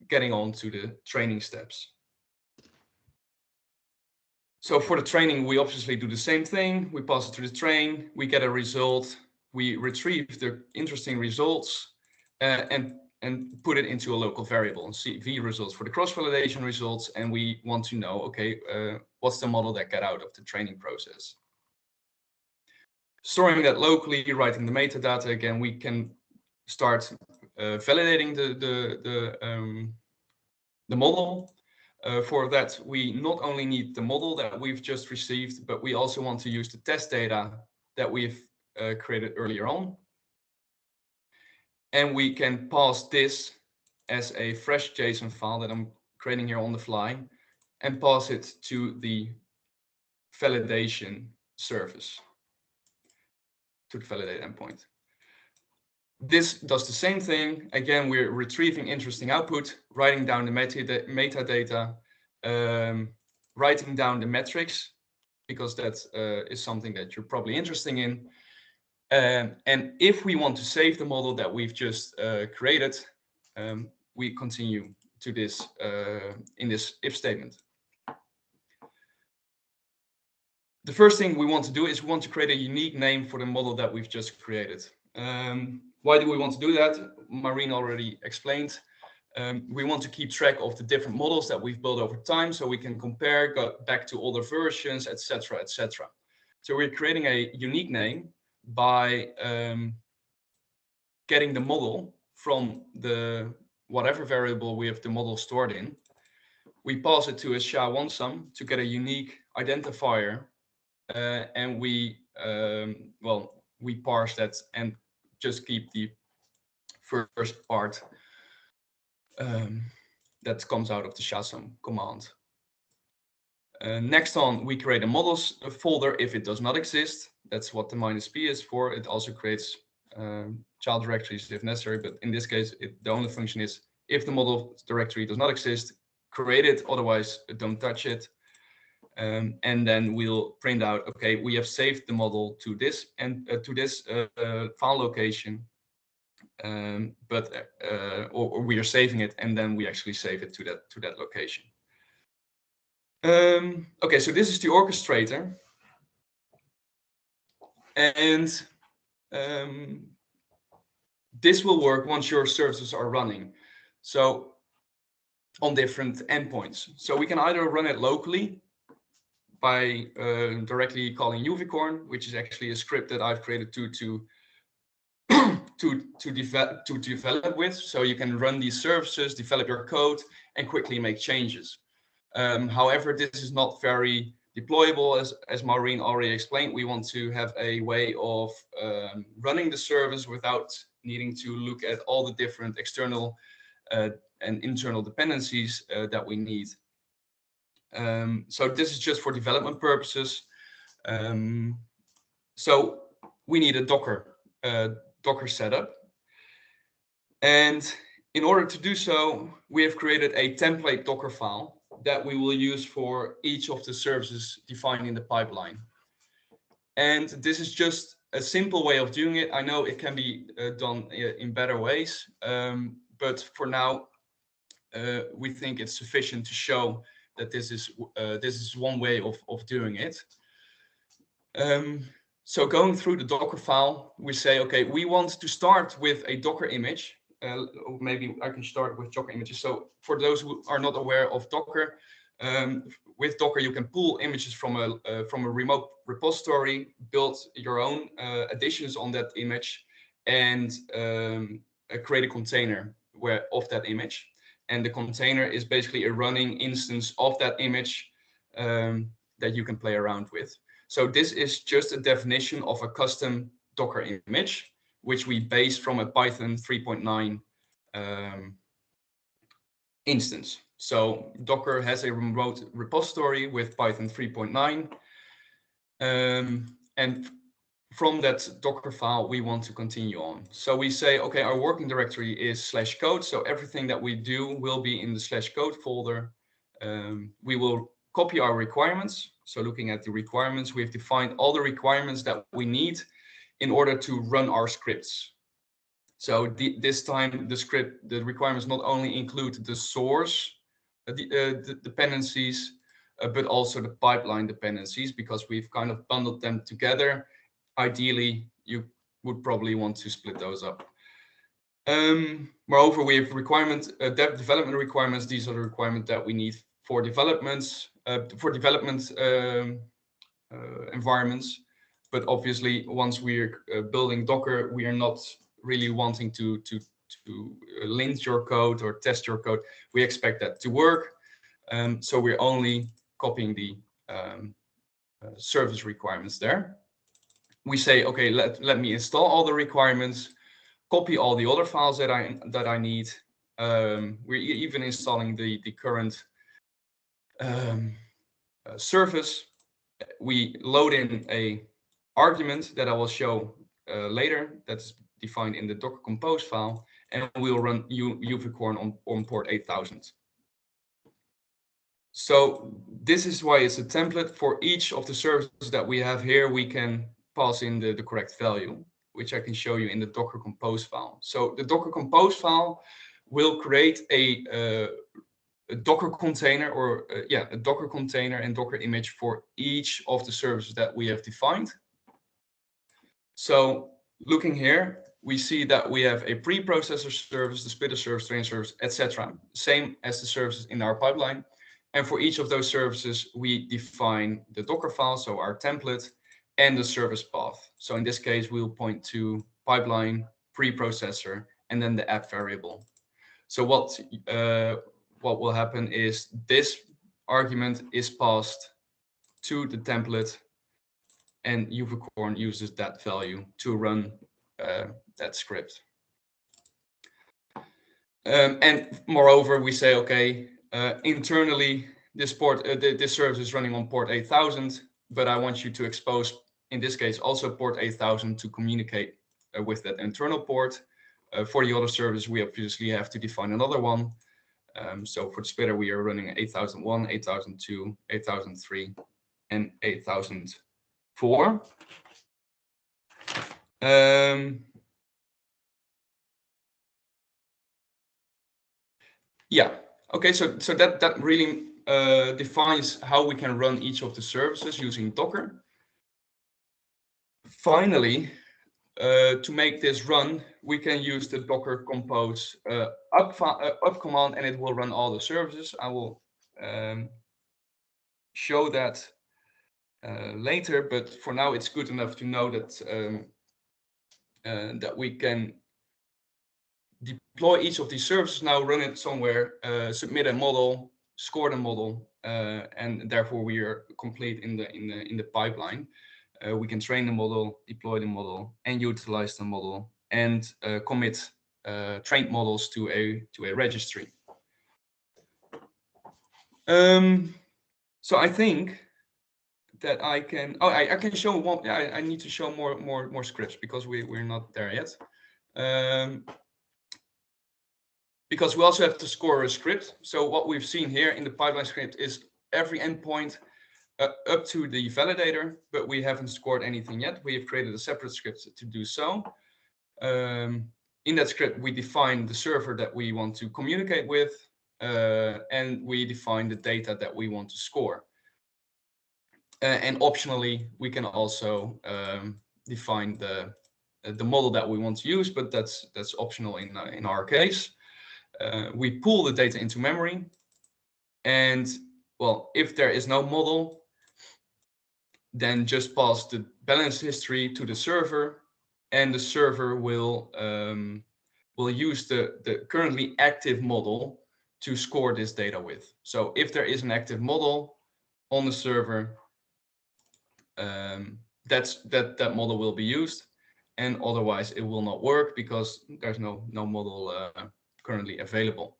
getting on to the training steps. So for the training, we obviously do the same thing. We pass it to the train, we get a result, we retrieve the interesting results, and and put it into a local variable and see v results for the cross-validation results. And we want to know, okay, what's the model that got out of the training process? Storing that locally, writing the metadata again, we can start validating the model. For that, we not only need the model that we've just received, but we also want to use the test data that we've created earlier on. And we can pass this as a fresh JSON file that I'm creating here on the fly and pass it to the validation service, to the validate endpoint. This does the same thing. Again, we're retrieving interesting output, writing down the metadata, writing down the metrics, because that is something that you're probably interested in. And if we want to save the model that we've just created, we continue to this in this if statement. The first thing we want to do is we want to create a unique name for the model that we've just created. Why do we want to do that? Maureen already explained. We want to keep track of the different models that we've built over time, so we can compare, go back to older versions, etc., etc. So we're creating a unique name by getting the model from the whatever variable we have the model stored in. We pass it to a SHA-1SUM to get a unique identifier, and we parse that and just keep the first part that comes out of the SHA-SUM command. Next on, we create a models folder if it does not exist. That's what the -p is for. It also creates child directories if necessary, but in this case, the only function is if the model directory does not exist, create it, otherwise don't touch it. And then we'll print out, okay, we have saved the model to this and to this file location, or we are saving it and then we actually save it to that location. Okay, so this is the orchestrator, and this will work once your services are running, so on different endpoints. So we can either run it locally by directly calling uvicorn, which is actually a script that I've created to develop with. So you can run these services, develop your code, and quickly make changes. However, this is not very deployable, as Maureen already explained. We want to have a way of running the service without needing to look at all the different external and internal dependencies that we need. So this is just for development purposes. So we need a Docker setup. And in order to do so, we have created a template Docker file that we will use for each of the services defined in the pipeline. And this is just a simple way of doing it. I know it can be done in better ways, but for now, we think it's sufficient to show that this is one way of doing it. So going through the Docker file, we say, okay, we want to start with a Docker image. Maybe I can start with Docker images. So for those who are not aware of Docker, with Docker you can pull images from a remote repository, build your own additions on that image, and create a container of that image. And the container is basically a running instance of that image that you can play around with. So this is just a definition of a custom Docker image, which we base from a Python 3.9 instance. So Docker has a remote repository with Python 3.9. And from that Docker file, we want to continue on. So we say, okay, our working directory is /code. So everything that we do will be in the /code folder. We will copy our requirements. So looking at the requirements, we have defined all the requirements that we need in order to run our scripts. So this time, the requirements not only include the source the dependencies, but also the pipeline dependencies, because we've kind of bundled them together. Ideally, you would probably want to split those up. Moreover, we have development requirements. These are the requirements that we need for development environments. But obviously, once we're building Docker, we are not really wanting to lint your code or test your code. We expect that to work. So we're only copying the service requirements there. We say, okay, let me install all the requirements, copy all the other files that I need. We're even installing the current service. We load in a argument that I will show later. That's defined in the Docker Compose file, and we'll run UVcorn on port 8000. So this is why it's a template. For each of the services that we have here, we can pass in the correct value, which I can show you in the Docker Compose file. So the Docker Compose file will create a Docker container, or a Docker container and Docker image for each of the services that we have defined. So looking here, we see that we have a preprocessor service, the splitter service, train service, etc. Same as the services in our pipeline. And for each of those services, we define the Docker file, so our template, and the service path. So in this case, we'll point to pipeline, preprocessor, and then the app variable. So what will happen is this argument is passed to the template, and UVcorn uses that value to run that script. And moreover, we say, okay, internally, this service is running on port 8000, but I want you to expose, in this case, also port 8000 to communicate with that internal port. For the other service, we obviously have to define another one. So for the splitter, we are running 8001, 8002, 8003, and 8004. Yeah, okay, so that really defines how we can run each of the services using Docker. Finally, to make this run, we can use the Docker Compose up command, and it will run all the services. I will show that later, but for now it's good enough to know that that we can deploy each of these services now, run it somewhere, submit a model, score the model, and therefore we are complete in the pipeline. We can train the model, deploy the model, and utilize the model, and commit trained models to a registry. So I think that I can. Oh, I can show one. Yeah, I need to show more scripts because we're not there yet. Because we also have to score a script. So what we've seen here in the pipeline script is every endpoint up to the validator, but we haven't scored anything yet. We have created a separate script to do so. In that script, we define the server that we want to communicate with, and we define the data that we want to score. And optionally, we can also define the model that we want to use, but that's optional in our case. We pull the data into memory, and well, if there is no model, then just pass the balance history to the server, and the server will use the currently active model to score this data with. So if there is an active model on the server, that model will be used, and otherwise it will not work because there's no model currently available.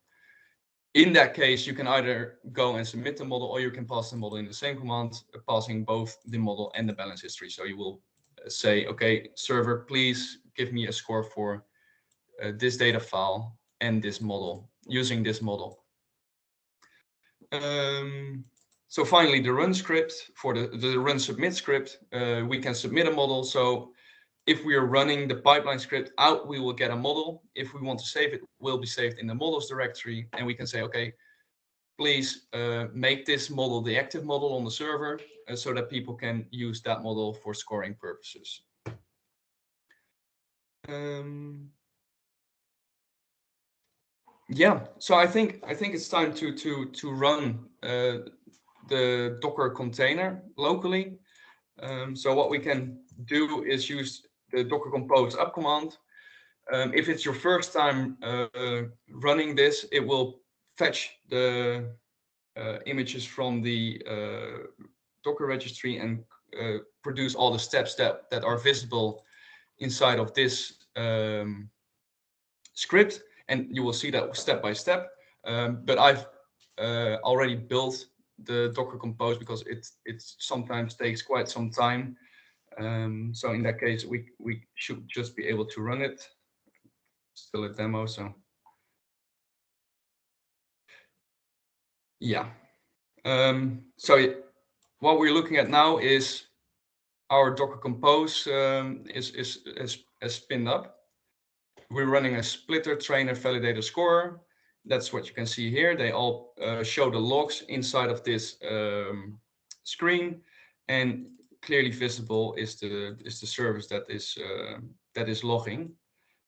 In that case, you can either go and submit the model, or you can pass the model in the same command, passing both the model and the balance history. So you will say, okay, server, please give me a score for this data file and this model, using this model. So finally, the run script, for the run submit script, we can submit a model. So if we are running the pipeline script out, we will get a model. If we want to save it, it will be saved in the models directory. And we can say, okay, please make this model the active model on the server so that people can use that model for scoring purposes. Yeah, so I think it's time to run the Docker container locally. So what we can do is use the Docker compose up command. If it's your first time running this, it will fetch the images from the Docker registry and produce all the steps that are visible inside of this script, and you will see that step by step. But I've already built the Docker compose because it sometimes takes quite some time. So in that case, we should just be able to run it. Still a demo, so yeah. So what we're looking at now is our Docker compose is spinned up. We're running a splitter, trainer, validator, scorer. That's what you can see here. They all show the logs inside of this screen, and clearly visible is the service that is logging.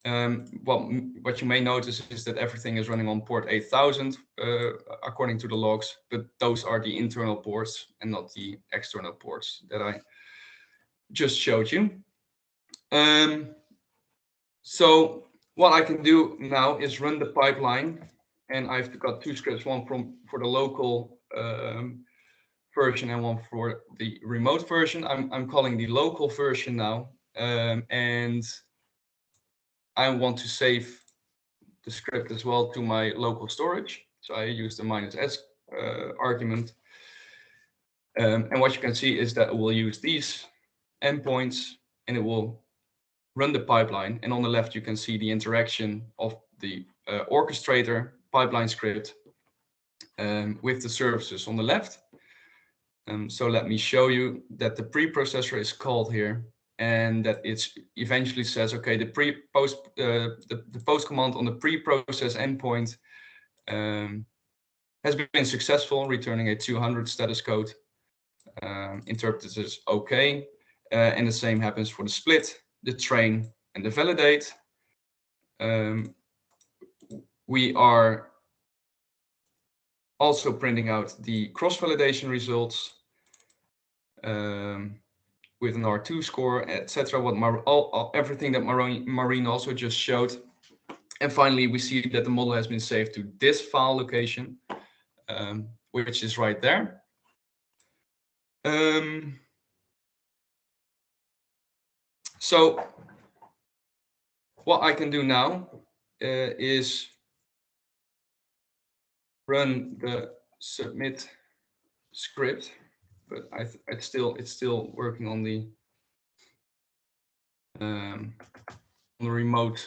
What you may notice is that everything is running on port 8000 according to the logs, but those are the internal ports and not the external ports that I just showed you. So what I can do now is run the pipeline, and I've got two scripts, one for the local version and one for the remote version. I'm calling the local version now, and I want to save the script as well to my local storage. So I use the -s argument. And what you can see is that it will use these endpoints and it will run the pipeline. And on the left, you can see the interaction of the orchestrator pipeline script with the services on the left. So let me show you that the preprocessor is called here, and that it's eventually says, okay, the post command on the preprocess endpoint has been successful, returning a 200 status code. Interpreted as okay, and the same happens for the split, the train, and the validate. We are also printing out the cross-validation results with an R2 score, etc. Everything that Maureen also just showed. And finally, we see that the model has been saved to this file location, which is right there. So what I can do now is run the submit script, but it's still working on the remote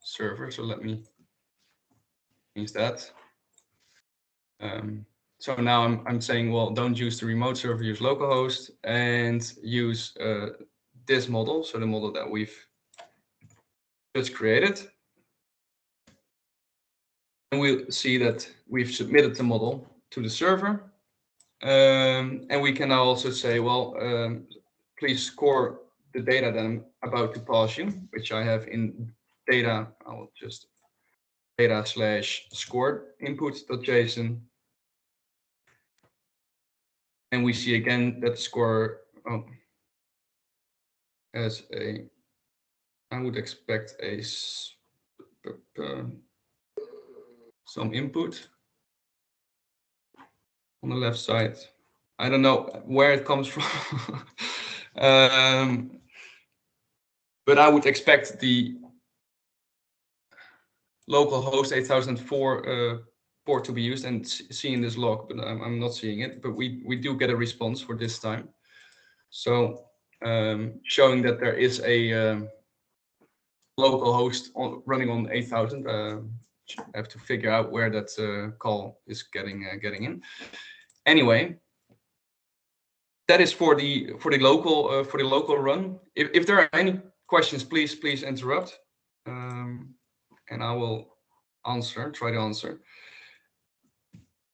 server. So let me change that. So now I'm saying, well, don't use the remote server, use localhost, and use this model, so the model that we've just created. And we'll see that we've submitted the model to the server. And we can now also say, well, please score the data that I'm about to pass you, which I have in data. I'll just data/score input.json. And we see again that the score has a, I would expect a some input on the left side. I don't know where it comes from, but I would expect the local host 8004 port to be used and seeing this log, but I'm not seeing it. But we do get a response for this time. So showing that there is a local host running on 8000. I have to figure out where that call is getting in. Anyway, that is for the local run. If there are any questions, please interrupt, and I will try to answer.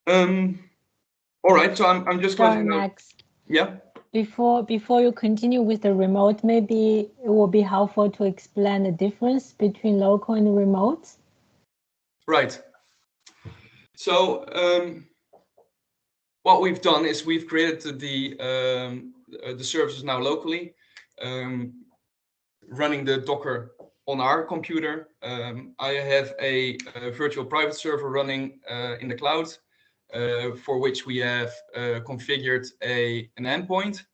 All right, so I'm just closing out. Max. Yeah. Before you continue with the remote, maybe it will be helpful to explain the difference between local and remote. Right. So what we've done is we've created the services now locally, running the Docker on our computer. I have a virtual private server running in the cloud, for which we have configured an endpoint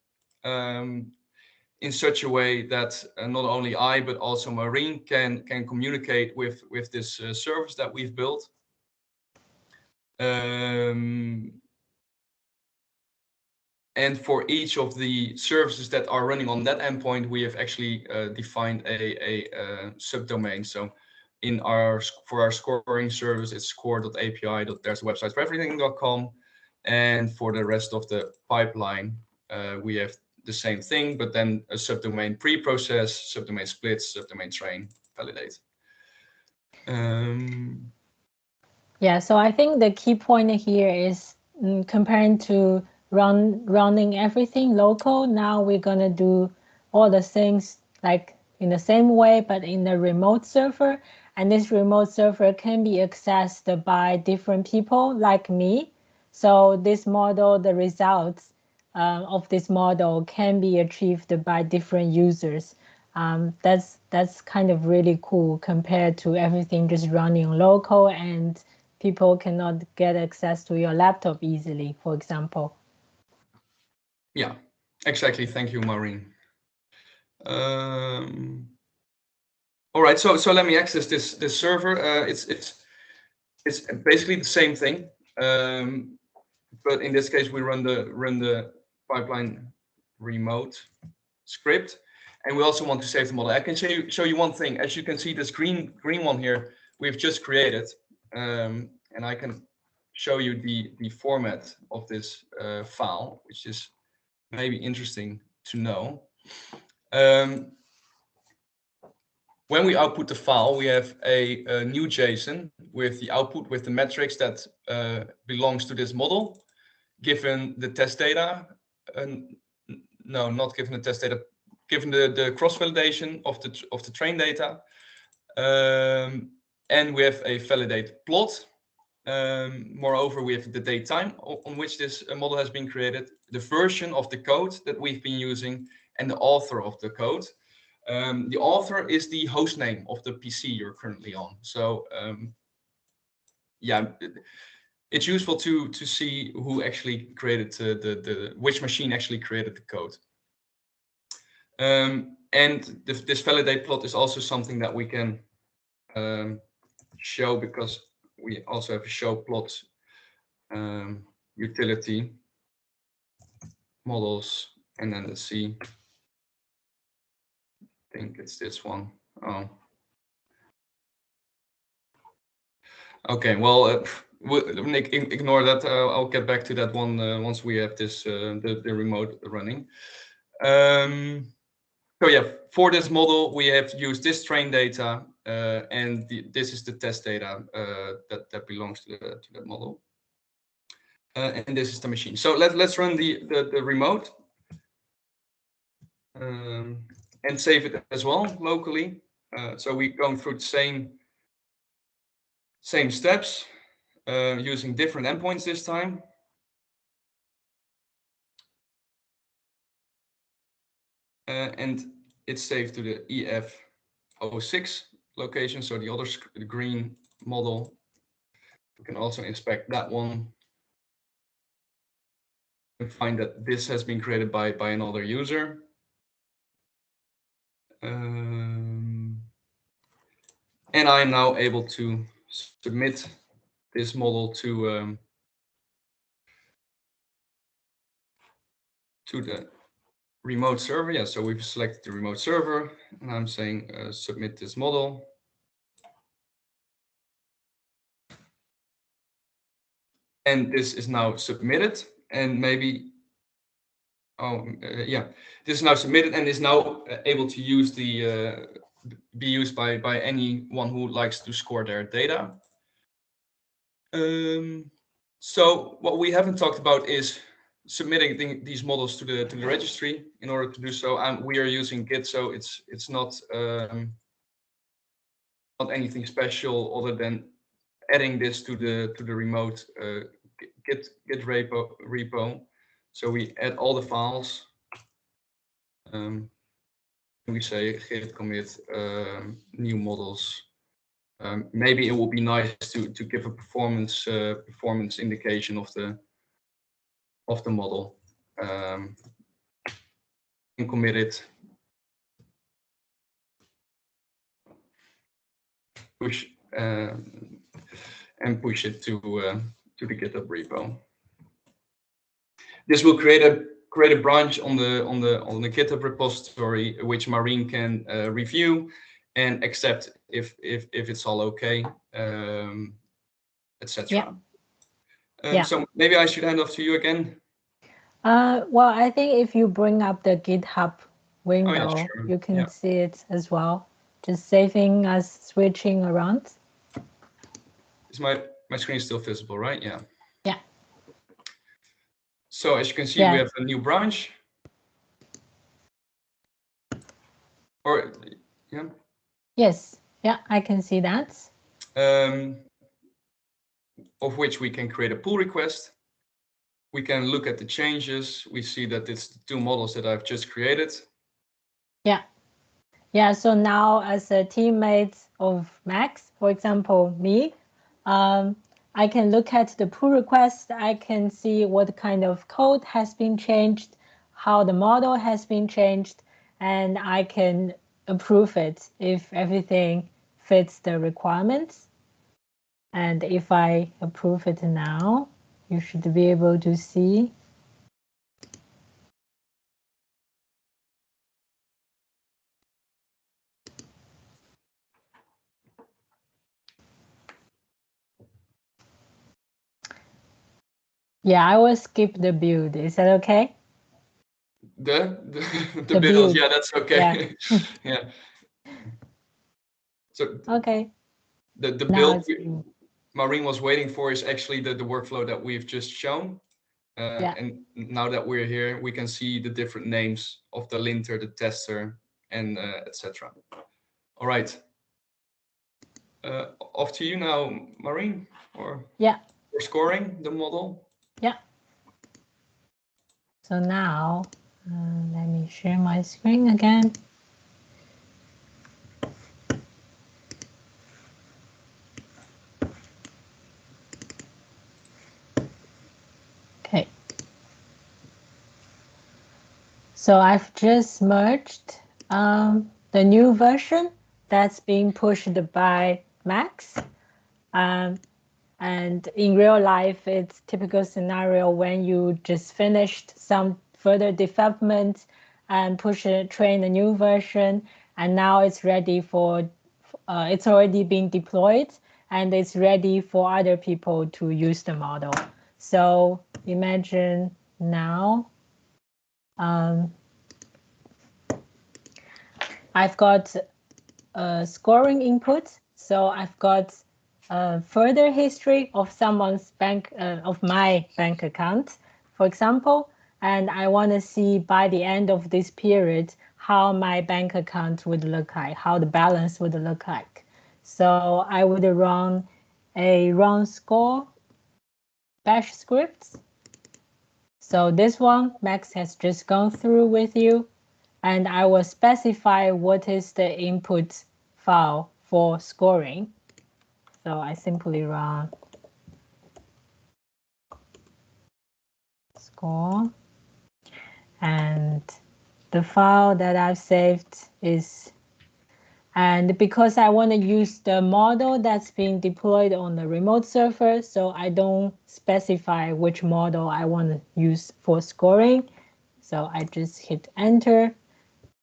in such a way that not only I but also Maureen can communicate with this service that we've built. And for each of the services that are running on that endpoint, we have actually defined a subdomain. So for our scoring service, it's score.api.there'sawebsitesforeverything.com. And for the rest of the pipeline, we have the same thing, but then a subdomain preprocess, subdomain splits, subdomain train, validate. Yeah, so I think the key point here is comparing to running everything local. Now we're gonna do all the things like in the same way, but in the remote server. And this remote server can be accessed by different people like me. So this model, the results of this model can be achieved by different users. That's kind of really cool compared to everything just running local and people cannot get access to your laptop easily, for example. Yeah, exactly. Thank you, Maureen. All right, so let me access this server. It's basically the same thing, but in this case we run the pipeline remote script, and we also want to save the model. I can show you one thing. As you can see, this green one here we've just created, and I can show you the format of this file, which is maybe interesting to know. When we output the file, we have a new JSON with the output with the metrics that belongs to this model, given the test data. No, not given the test data, given the cross validation of the train data, and we have a validate plot. Moreover, we have the date time on which this model has been created, the version of the code that we've been using, and the author of the code. The author is the host name of the PC you're currently on. So yeah, it's useful to see who actually created which machine actually created the code. And this validate plot is also something that we can show, because we also have a show plot utility, models, and then let's see. I think it's this one. Oh. Okay, well, ignore that. I'll get back to that one once we have this the remote running. So yeah, for this model, we have used this train data, and this is the test data that belongs to that model, and this is the machine. So let's run the remote and save it as well locally. So we're going through the same steps, using different endpoints this time. And it's saved to the EF06 location, so the green model. You can also inspect that one and find that this has been created by another user. And I'm now able to submit this model to the remote server. Yeah, so we've selected the remote server, and I'm saying submit this model. And this is now submitted, and maybe, yeah, this is now submitted and is now able to use be used by anyone who likes to score their data. So what we haven't talked about is submitting these models to the registry. In order to do so, we are using Git, so it's not anything special other than adding this to the remote Git repo. So we add all the files. We say git commit new models. Maybe it would be nice to give a performance indication of the model. And commit it. Push and push it to the GitHub repo. This will create a branch on the GitHub repository, which Marine can review and accept if it's all okay, etc. Yeah. So maybe I should hand off to you again. Well, I think if you bring up the GitHub window, Oh, yeah, sure. you can see it as well. Just saving us switching around. Is my screen still visible, right? Yeah. Yeah. So as you can see, we have a new branch. Or yeah. Yes. Yeah, I can see that. Of which we can create a pull request. We can look at the changes. We see that it's the two models that I've just created. Yeah. Yeah, so now as a teammate of Max, for example, me, I can look at the pull request. I can see what kind of code has been changed, how the model has been changed, and I can approve it if everything fits the requirements. And if I approve it now, you should be able to see. Yeah, I will skip the build. Is that okay? The build, yeah, that's okay. Yeah. Yeah. So okay. The build Marine was waiting for is actually the workflow that we've just shown. And now that we're here, we can see the different names of the linter, the tester, and etc. All right. Off to you now, Marine, or for scoring the model. Yeah. So now, let me share my screen again. Okay. So I've just merged the new version that's being pushed by Max. And in real life, it's typical scenario when you just finished some further development and train a new version, and now it's ready for, it's already been deployed, and it's ready for other people to use the model. So imagine now, I've got a scoring input, so I've got further history of someone's of my bank account, for example, and I want to see by the end of this period how my bank account would look like, how the balance would look like. So I would run a run score bash script. So this one Max has just gone through with you, and I will specify what is the input file for scoring. So I simply run score, and the file that I've saved is, and because I want to use the model that's being deployed on the remote server, so I don't specify which model I want to use for scoring. So I just hit enter,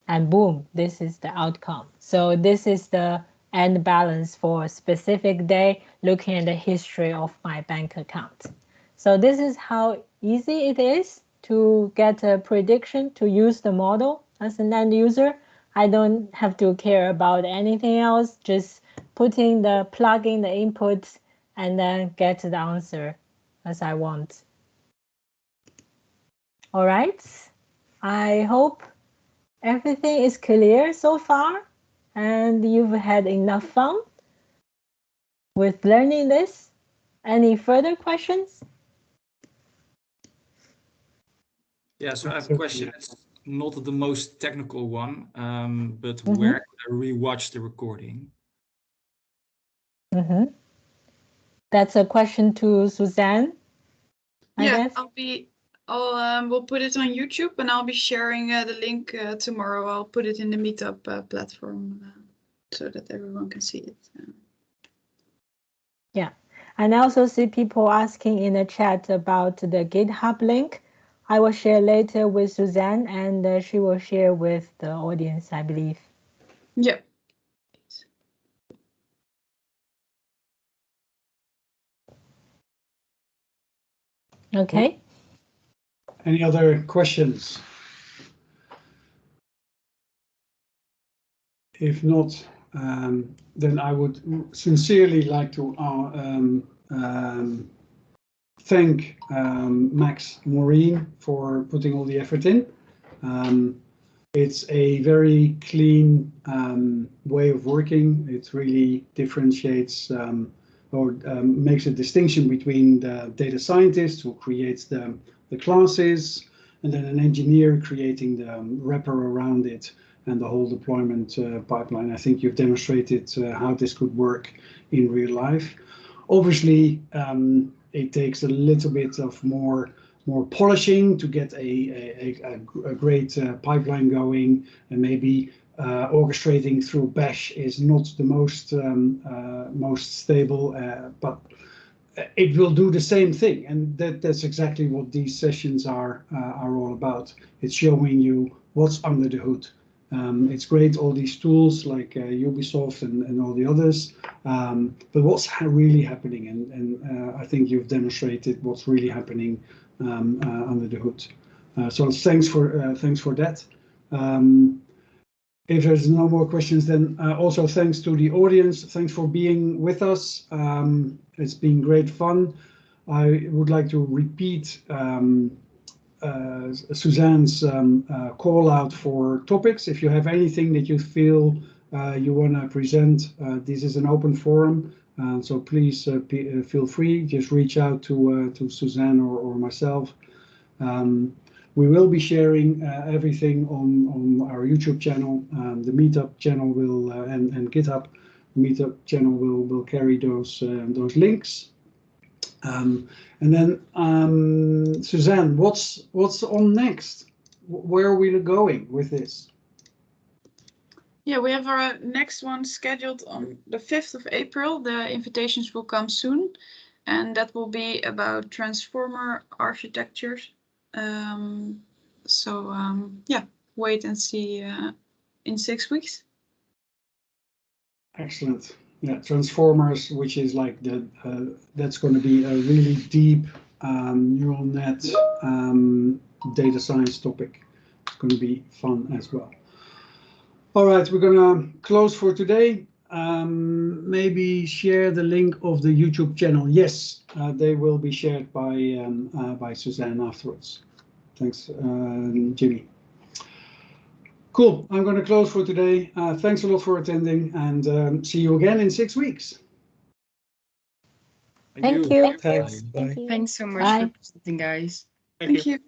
and boom, this is the outcome. So this is the end balance for a specific day, looking at the history of my bank account. So this is how easy it is to get a prediction, to use the model as an end user. I don't have to care about anything else, just plug in the inputs and then get the answer as I want. All right, I hope everything is clear so far and you've had enough fun. with learning this. Any further questions? Yeah, so I have a question. It's not the most technical one, but Mhm. where could I rewatch the recording? That's a question to Suzanne, I Yeah, guess. we'll put it on YouTube, and I'll be sharing the link tomorrow. I'll put it in the Meetup platform so that everyone can see it. Yeah, and I also see people asking in the chat about the GitHub link. I will share later with Suzanne, and she will share with the audience, I believe. Yeah. Okay. Any other questions? If not, then I would sincerely like to thank Max Maureen for putting all the effort in. It's a very clean way of working. It really differentiates or makes a distinction between the data scientist who creates the classes and then an engineer creating the wrapper around it and the whole deployment pipeline. I think you've demonstrated how this could work in real life. Obviously, it takes a little bit of more polishing to get a great pipeline going, and maybe orchestrating through Bash is not the most stable, but it will do the same thing, and that's exactly what these sessions are all about. It's showing you what's under the hood. It's great, all these tools like Ubisoft and all the others, but what's really happening, and I think you've demonstrated what's really happening under the hood. So thanks for that. If there's no more questions, then also thanks to the audience. Thanks for being with us. It's been great fun. I would like to repeat Suzanne's call out for topics. If you have anything that you feel you want to present, this is an open forum. So please feel free. Just reach out to Suzanne or myself. We will be sharing everything on our YouTube channel. The Meetup channel will and GitHub Meetup channel will carry those links. And then Suzanne, what's on next? Where are we going with this? Yeah, we have our next one scheduled on the 5th of April. The invitations will come soon, and that will be about transformer architectures. Yeah, wait and see in 6 weeks. Excellent. Yeah, transformers, which is like that's going to be a really deep neural net data science topic. It's going to be fun as well. All right, we're going to close for today. Maybe share the link of the YouTube channel. Yes, they will be shared by Suzanne afterwards. Thanks, Jimmy. Cool. I'm going to close for today. Thanks a lot for attending, and see you again in 6 weeks. Thank you. Thanks. Bye. Thanks so much Bye. for presenting, guys. Thank you.